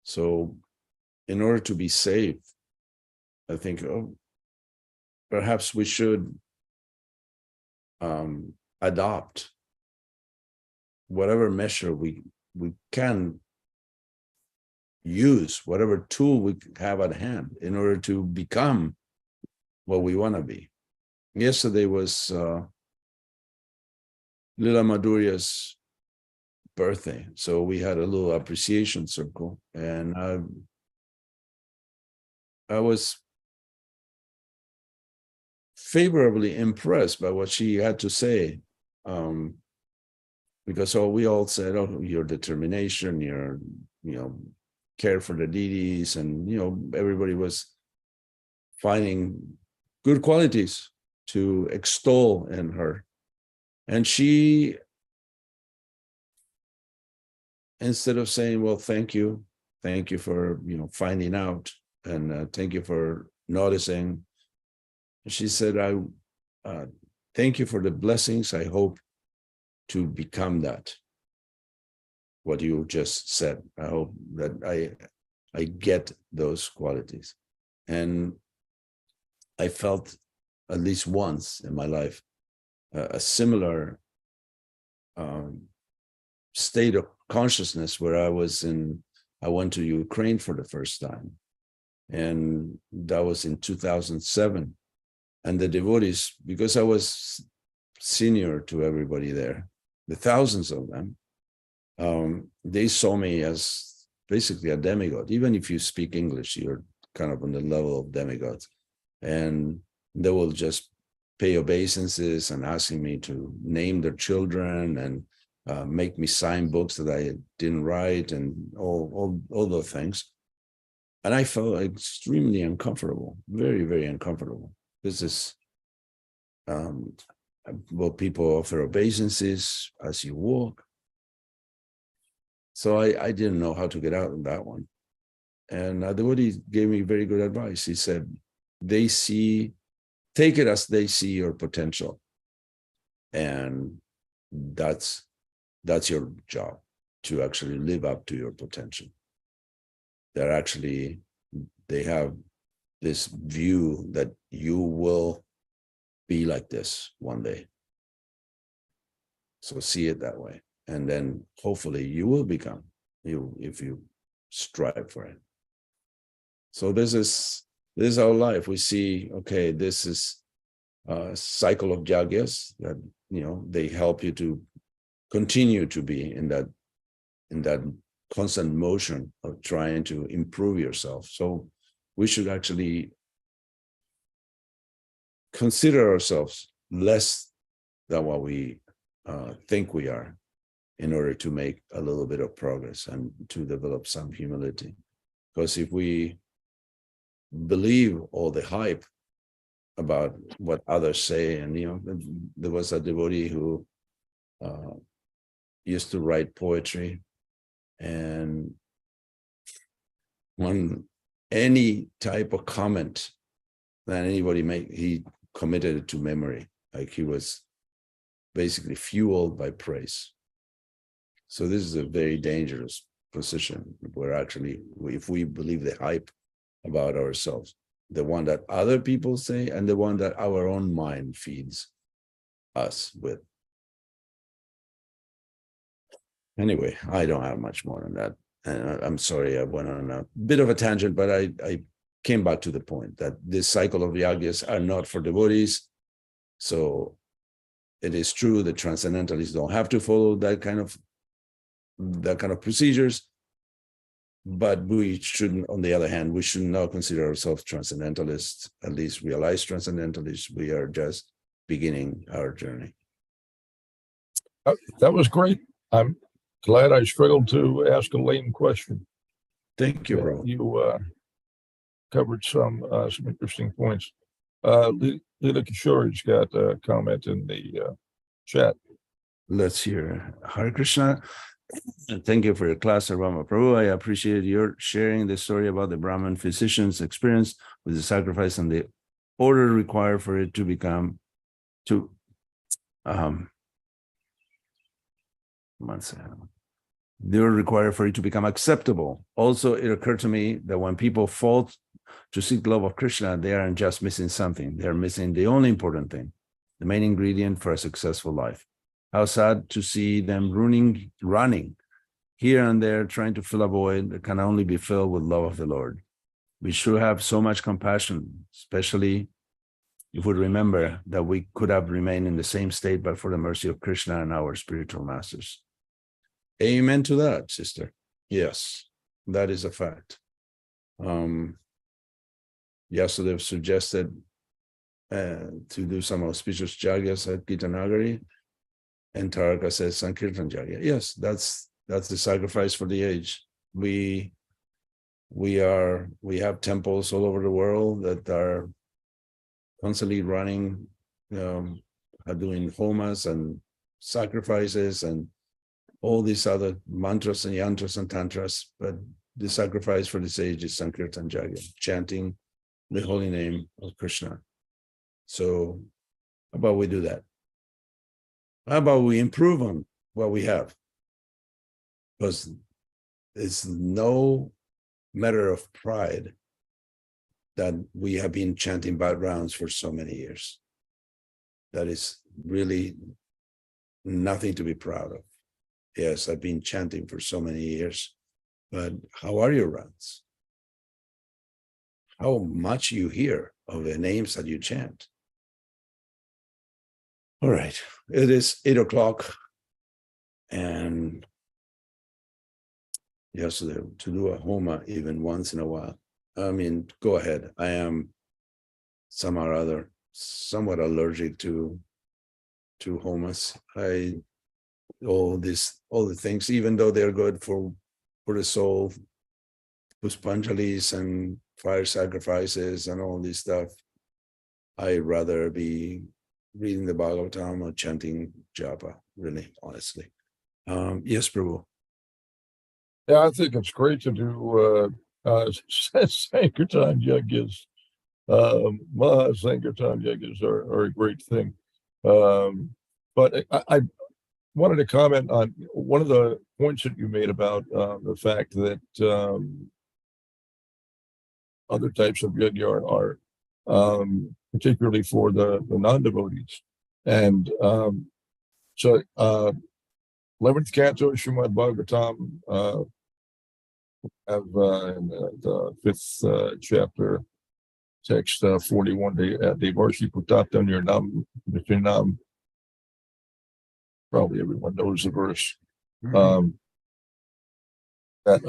So in order to be saved, I think, perhaps we should adopt whatever measure we can use, whatever tool we have at hand in order to become what we want to be. Yesterday was Lila Madhurya's birthday, so we had a little appreciation circle, and I was favorably impressed by what she had to say, because we all said, oh, your determination, your care for the deities, and everybody was finding good qualities to extol in her. And she, instead of saying, well, thank you for finding out, and thank you for noticing, she said, I thank you for the blessings. I hope to become that, what you just said. I hope that I get those qualities. And I felt at least once in my life a similar state of consciousness where I went to Ukraine for the first time. And that was in 2007. And the devotees, because I was senior to everybody there, the thousands of them, they saw me as basically a demigod. Even if you speak English, you're kind of on the level of demigods. And they will just pay obeisances and asking me to name their children and make me sign books that I didn't write and all those things. And I felt extremely uncomfortable, very, very uncomfortable. This is, well, people offer obeisances as you walk. So I didn't know how to get out of that one. And the devotee gave me very good advice. He said, take it as they see your potential. And that's your job, to actually live up to your potential. They have this view that you will be like this one day. So see it that way. And then hopefully you will become you if you strive for it. So this is our life. We see, okay, this is a cycle of yagyas that, they help you to continue to be in that constant motion of trying to improve yourself. So we should actually consider ourselves less than what we think we are, in order to make a little bit of progress and to develop some humility. Because if we believe all the hype about what others say, and there was a devotee who used to write poetry, and when any type of comment that anybody made, he committed it to memory. Like, he was basically fueled by praise. So this is a very dangerous position, where actually, if we believe the hype about ourselves, the one that other people say and the one that our own mind feeds us with. Anyway, I don't have much more than that. And I'm sorry, I went on a bit of a tangent, but I came back to the point that this cycle of yagyas are not for devotees. So it is true that transcendentalists don't have to follow that kind of procedures. But we shouldn't, on the other hand, we should not consider ourselves transcendentalists, at least realized transcendentalists. We are just beginning our journey. That was great. I'm glad I struggled to ask a lame question. Thank you, bro. You covered some interesting points. Lila Kishori's got a comment in the chat. Let's hear. Hare Krishna. Thank you for your class, Rama Prabhu. I appreciate your sharing the story about the Brahmin physician's experience with the sacrifice and the order required for it to become the order required for it to become acceptable. Also, it occurred to me that when people fall to seek love of Krishna, they aren't just missing something. They're missing the only important thing, the main ingredient for a successful life. How sad to see them running here and there, trying to fill a void that can only be filled with love of the Lord. We should have so much compassion, especially if we remember that we could have remained in the same state but for the mercy of Krishna and our spiritual masters. Amen to that, sister. Yes, that is a fact. Yasudev suggested to do some auspicious yagyas at Gita Nagari. And Taraka says Sankirtan Yagya. Yes, that's the sacrifice for the age. We have temples all over the world that are constantly running, are doing homas and sacrifices and all these other mantras and yantras and tantras. But the sacrifice for this age is Sankirtan Yagya, chanting the holy name of Krishna. So how about we do that? How about we improve on what we have? Because it's no matter of pride that we have been chanting bad rounds for so many years. That is really nothing to be proud of. Yes, I've been chanting for so many years, but how are your runs? How much you hear of the names that you chant? All right, it is 8 o'clock, and yes, to do a homa even once in a while. I mean, go ahead. I am somehow or other somewhat allergic to homas. All the things, even though they're good for the soul, puspanjalis and fire sacrifices and all this stuff, I'd rather be reading the Bhagavatam or chanting japa, really, honestly. Yes, Prabhu. Yeah, I think it's great to do Sankirtan yajnas. Maha Sankirtan yajnas are a great thing. But I wanted to comment on one of the points that you made about the fact that other types of yajna are particularly for the non-devotees. And so 11th canto, Srimad Bhagavatam, have in the 5th chapter, text 41, Devarshi Putata Nirnam. Probably everyone knows the verse. That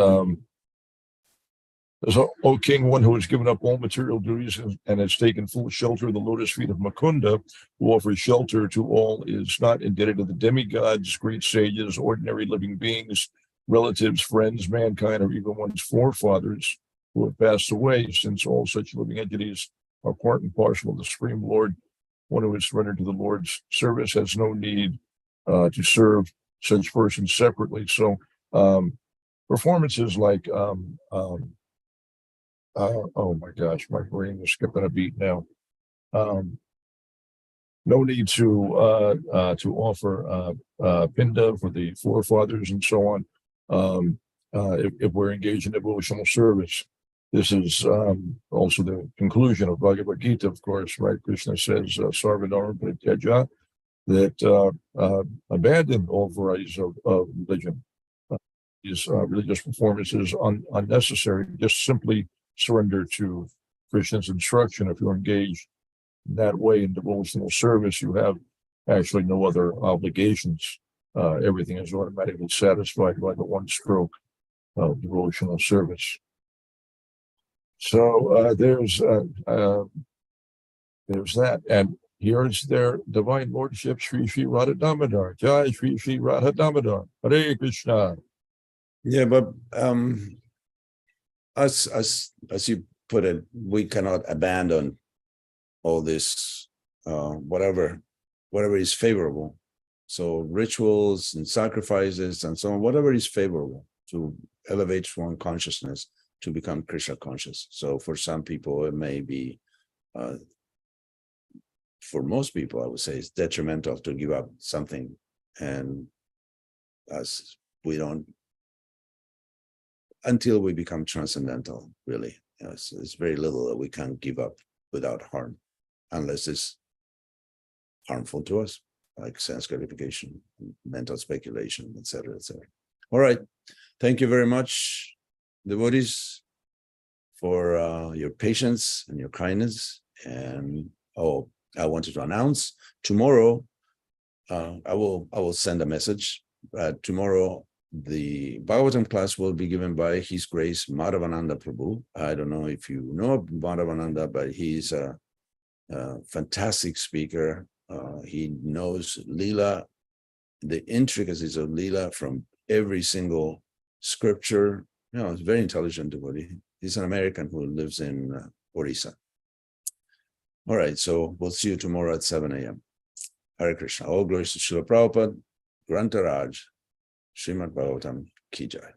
So, O king, one who has given up all material duties and has taken full shelter of the lotus feet of Mukunda, who offers shelter to all, is not indebted to the demigods, great sages, ordinary living beings, relatives, friends, mankind, or even one's forefathers who have passed away, since all such living entities are part and parcel of the Supreme Lord. One who is surrendered to the Lord's service has no need to serve such persons separately. So, performances like oh my gosh, my brain is skipping a beat now. No need to offer pinda for the forefathers and so on. If we're engaged in devotional service, this is also the conclusion of Bhagavad Gita, of course, right? Krishna says, "Sarvadharma Prityaja," that abandon all varieties of religion. These religious performances unnecessary. Just simply surrender to Krishna's instruction. If you're engaged in that way in devotional service, you have actually no other obligations. Everything is automatically satisfied by the one stroke of devotional service. So there's that, and here's their divine lordship, Sri Sri Radha Damodar. Jai Sri Sri Radha Damodar. Hare Krishna. Yeah, but as you put it, we cannot abandon all this, whatever is favorable. So rituals and sacrifices and so on, whatever is favorable to elevate one consciousness to become Krishna conscious. So for some people, it may be, for most people, I would say it's detrimental to give up something. And as we don't, until we become transcendental, really. It's very little that we can give up without harm, unless it's harmful to us, like sense gratification, mental speculation, etc., etc. All right. Thank you very much, devotees, for your patience and your kindness. And I wanted to announce tomorrow, I will send a message. Tomorrow, the Bhagavatam class will be given by His Grace Madhavananda Prabhu. I don't know if you know Madhavananda, but he's a fantastic speaker. He knows Leela, the intricacies of Leela from every single scripture. He's very intelligent devotee. He's an American who lives in Orissa. All right, so we'll see you tomorrow at 7 a.m. Hare Krishna. All glories to Srila Prabhupada, Grantaraj, Srimad Bhagavatam Ki Jai.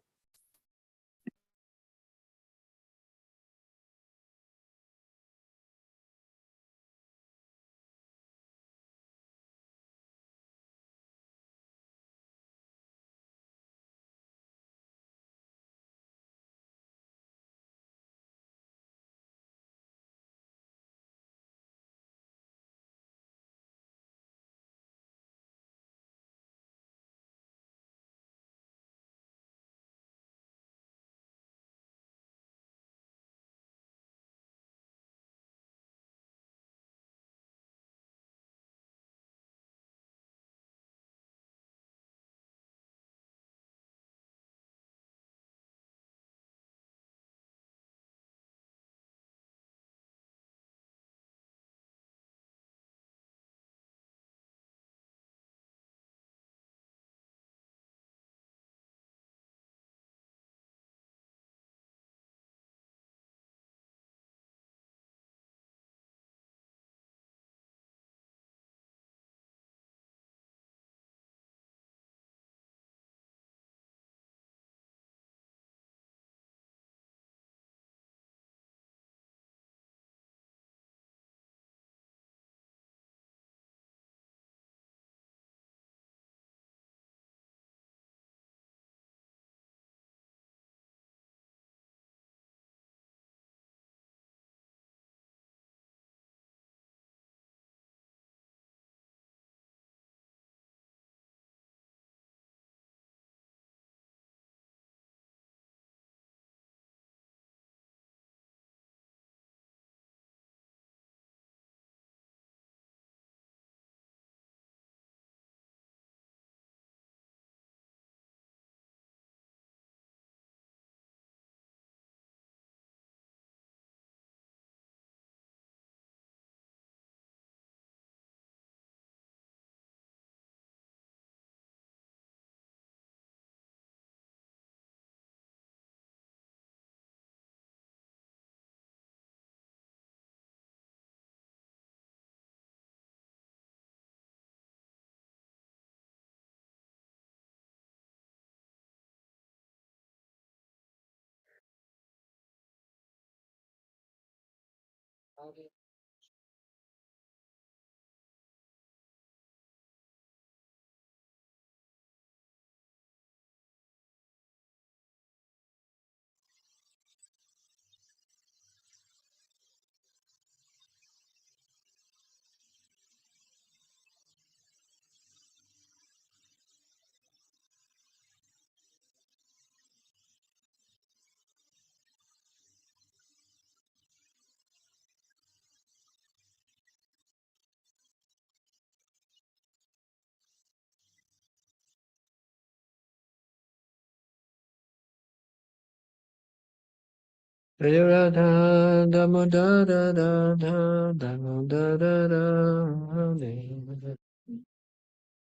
Radha Damodara Radha Damodara Radha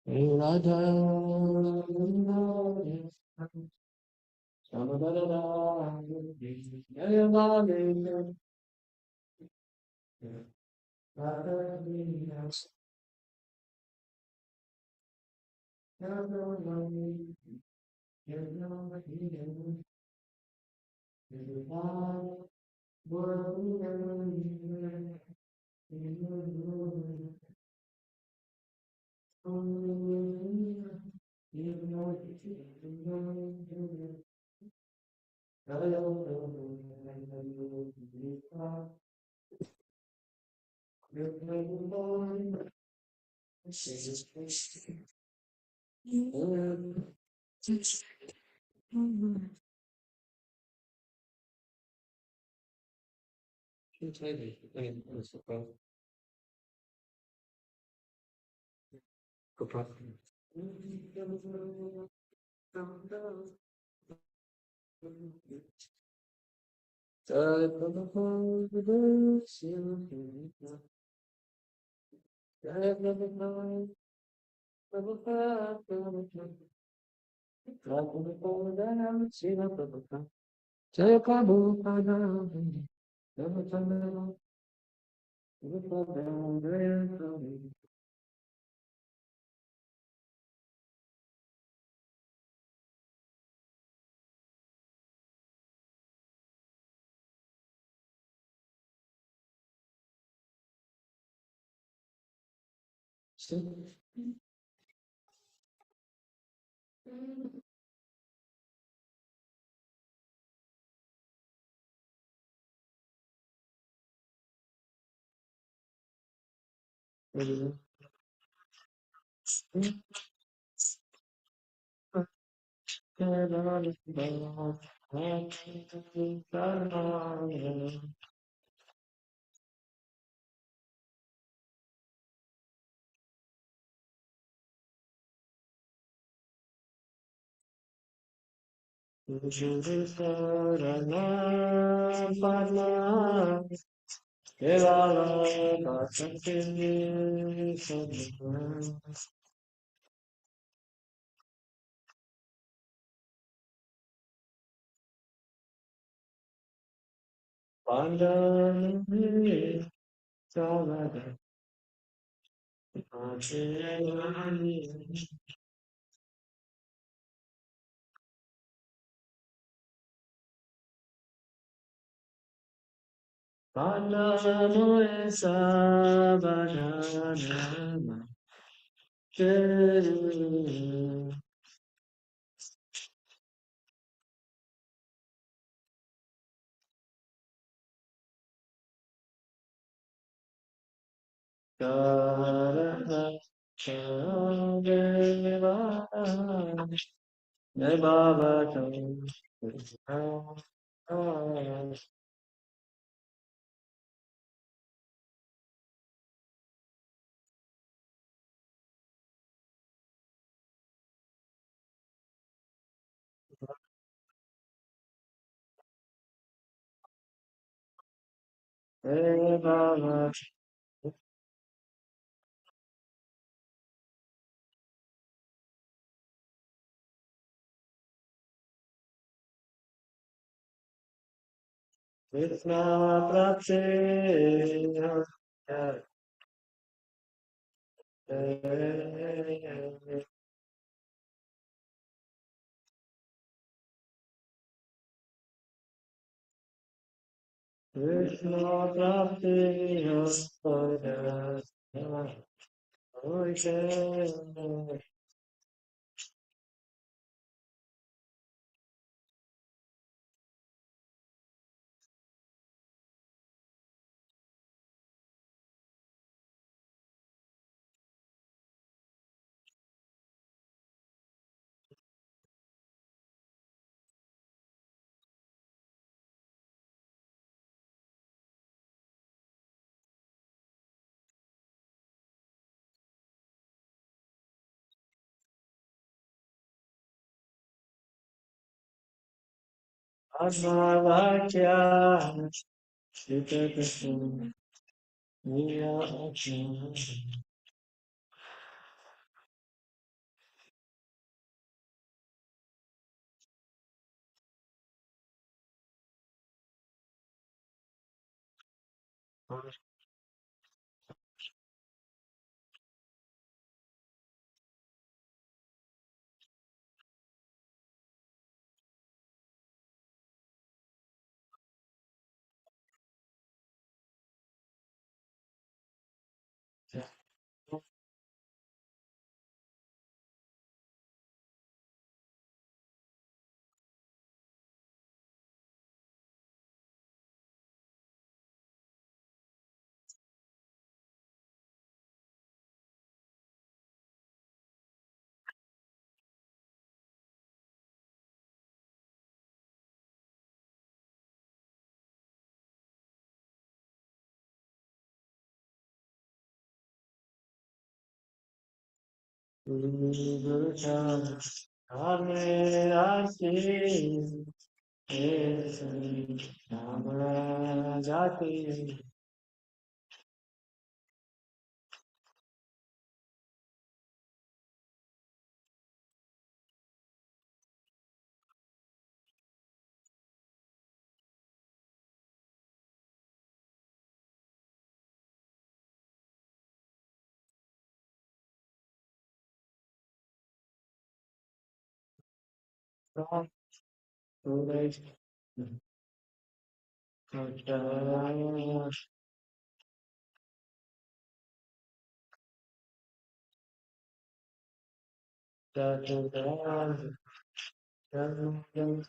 Radha Jaya Prabhupada, Krishna Prabhu, Krishna Prapti Asmavakya Shitakrishna Niya Guru Hare Rasi Nama Jati Suraj Kata Jatudan Janujam Jatudan Janujam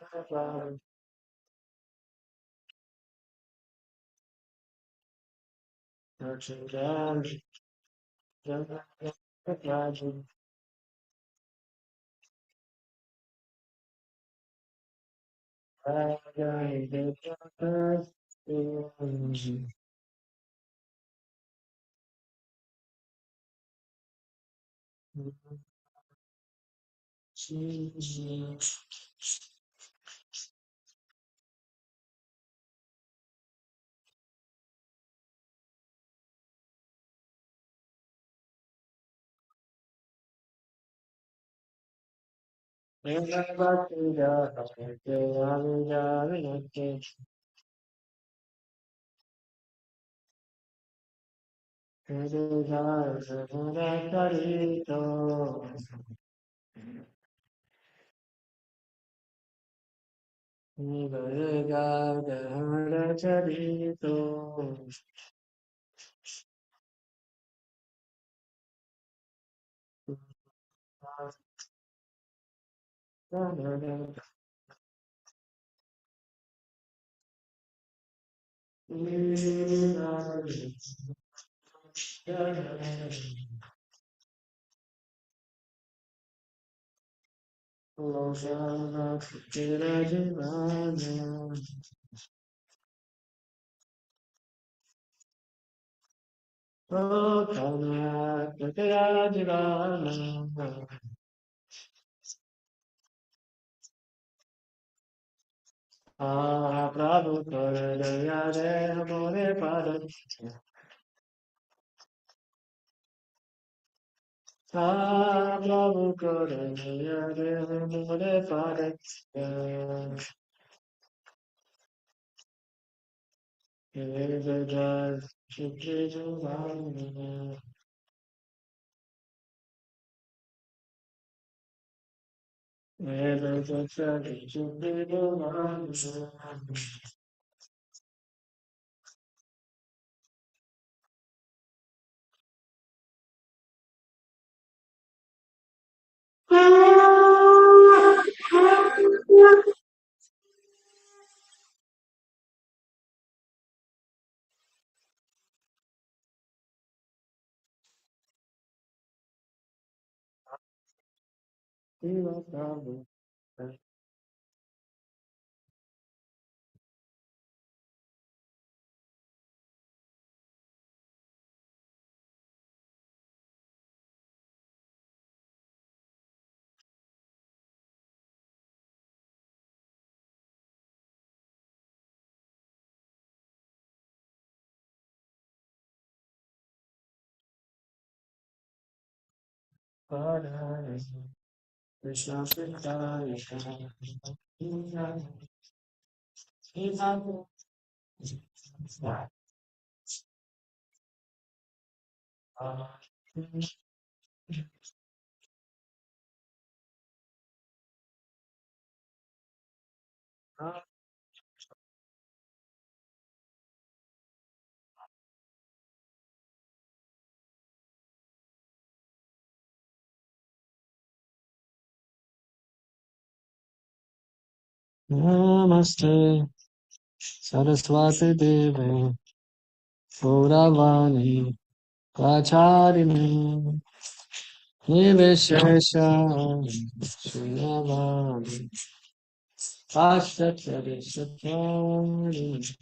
Prabhu Kore Daya De More Pada Prabhu Kore Daya De More Pada Jai Shukri Jumani Veda Jai Shukri Jumani Shiva Prabhu. Padare, Krishna Sundari, Namaste, Saraswati Devi, Gauravani, Pracharini, Niveshesha, Shunyavadi, Pashatari Sattvari.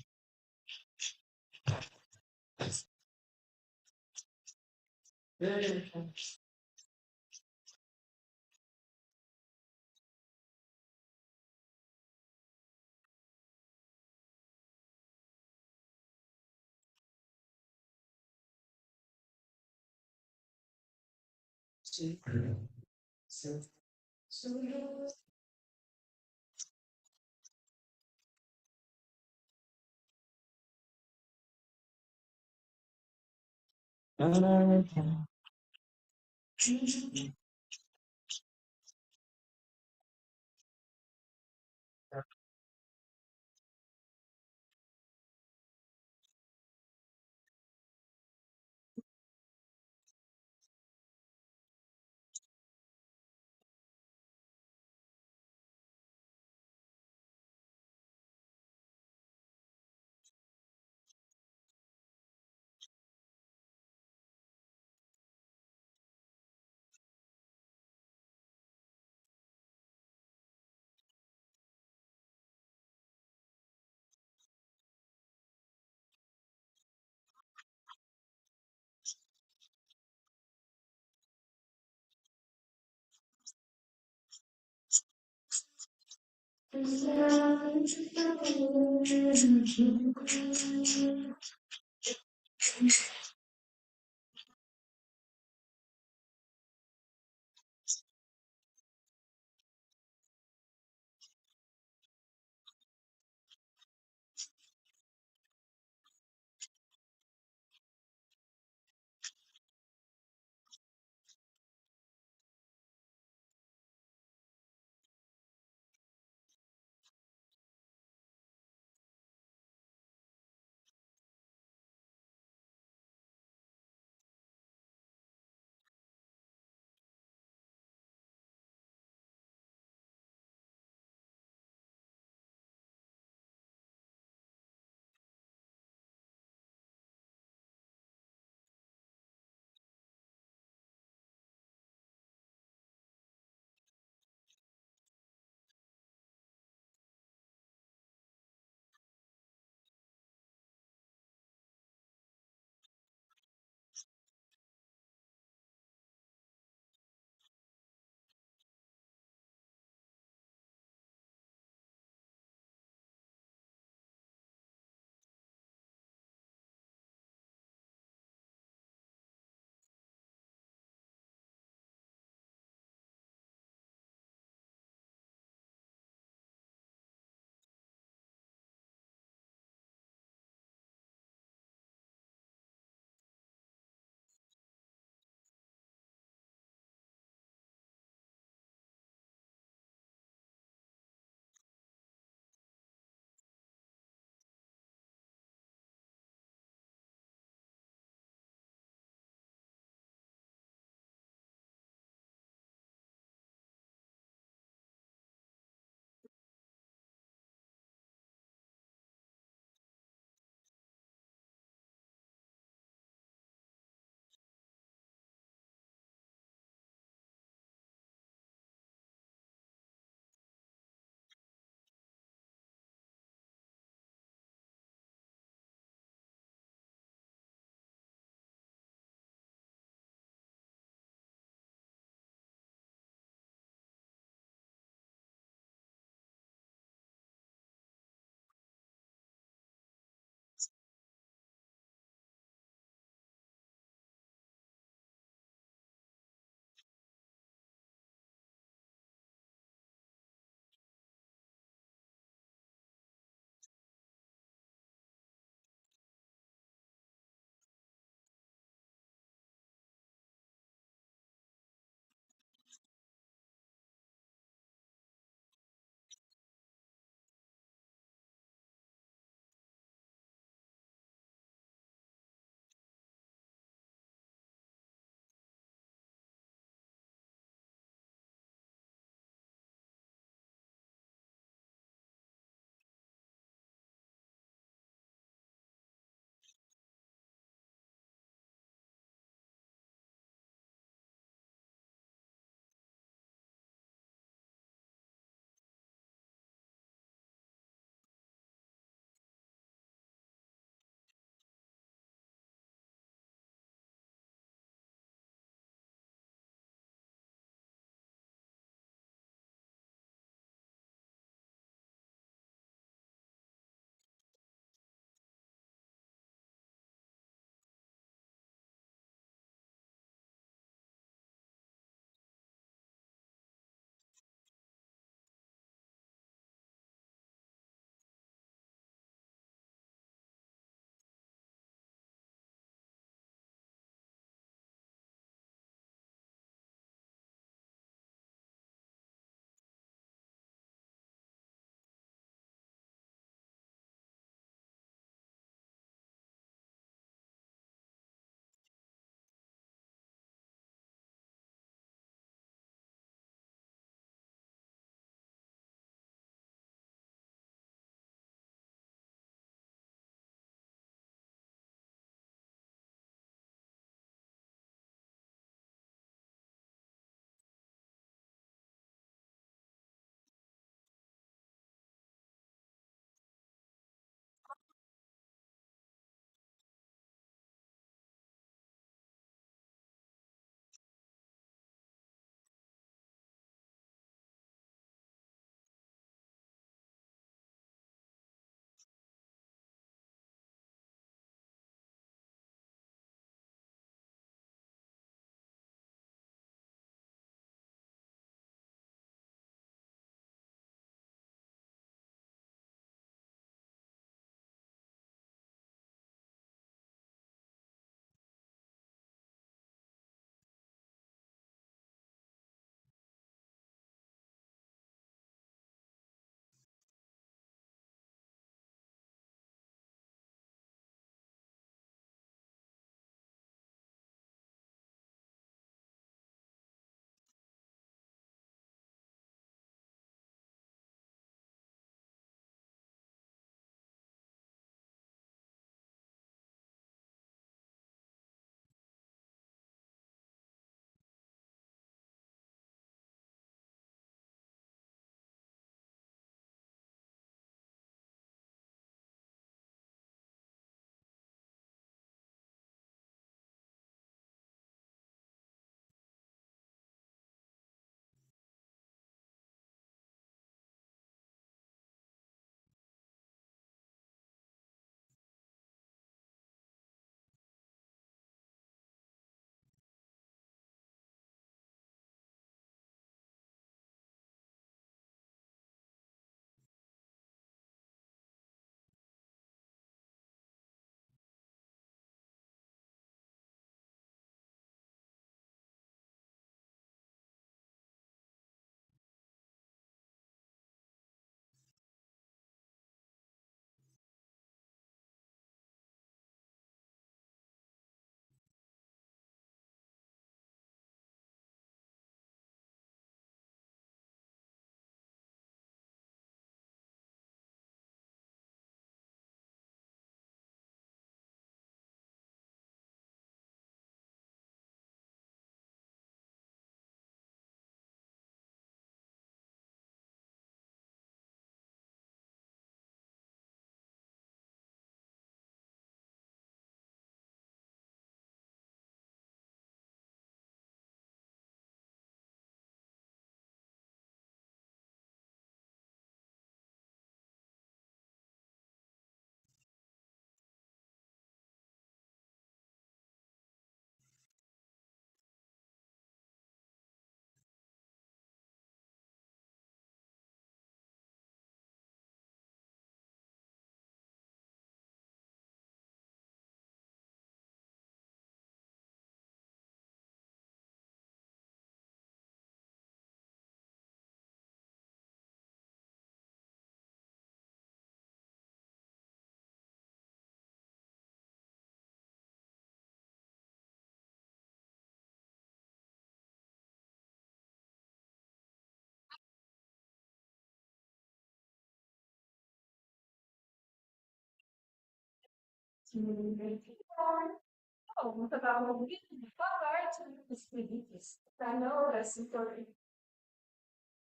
Oh, magkakaroon devagar to espiritus. Sana oras ito rin.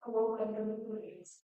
Awoken the memories.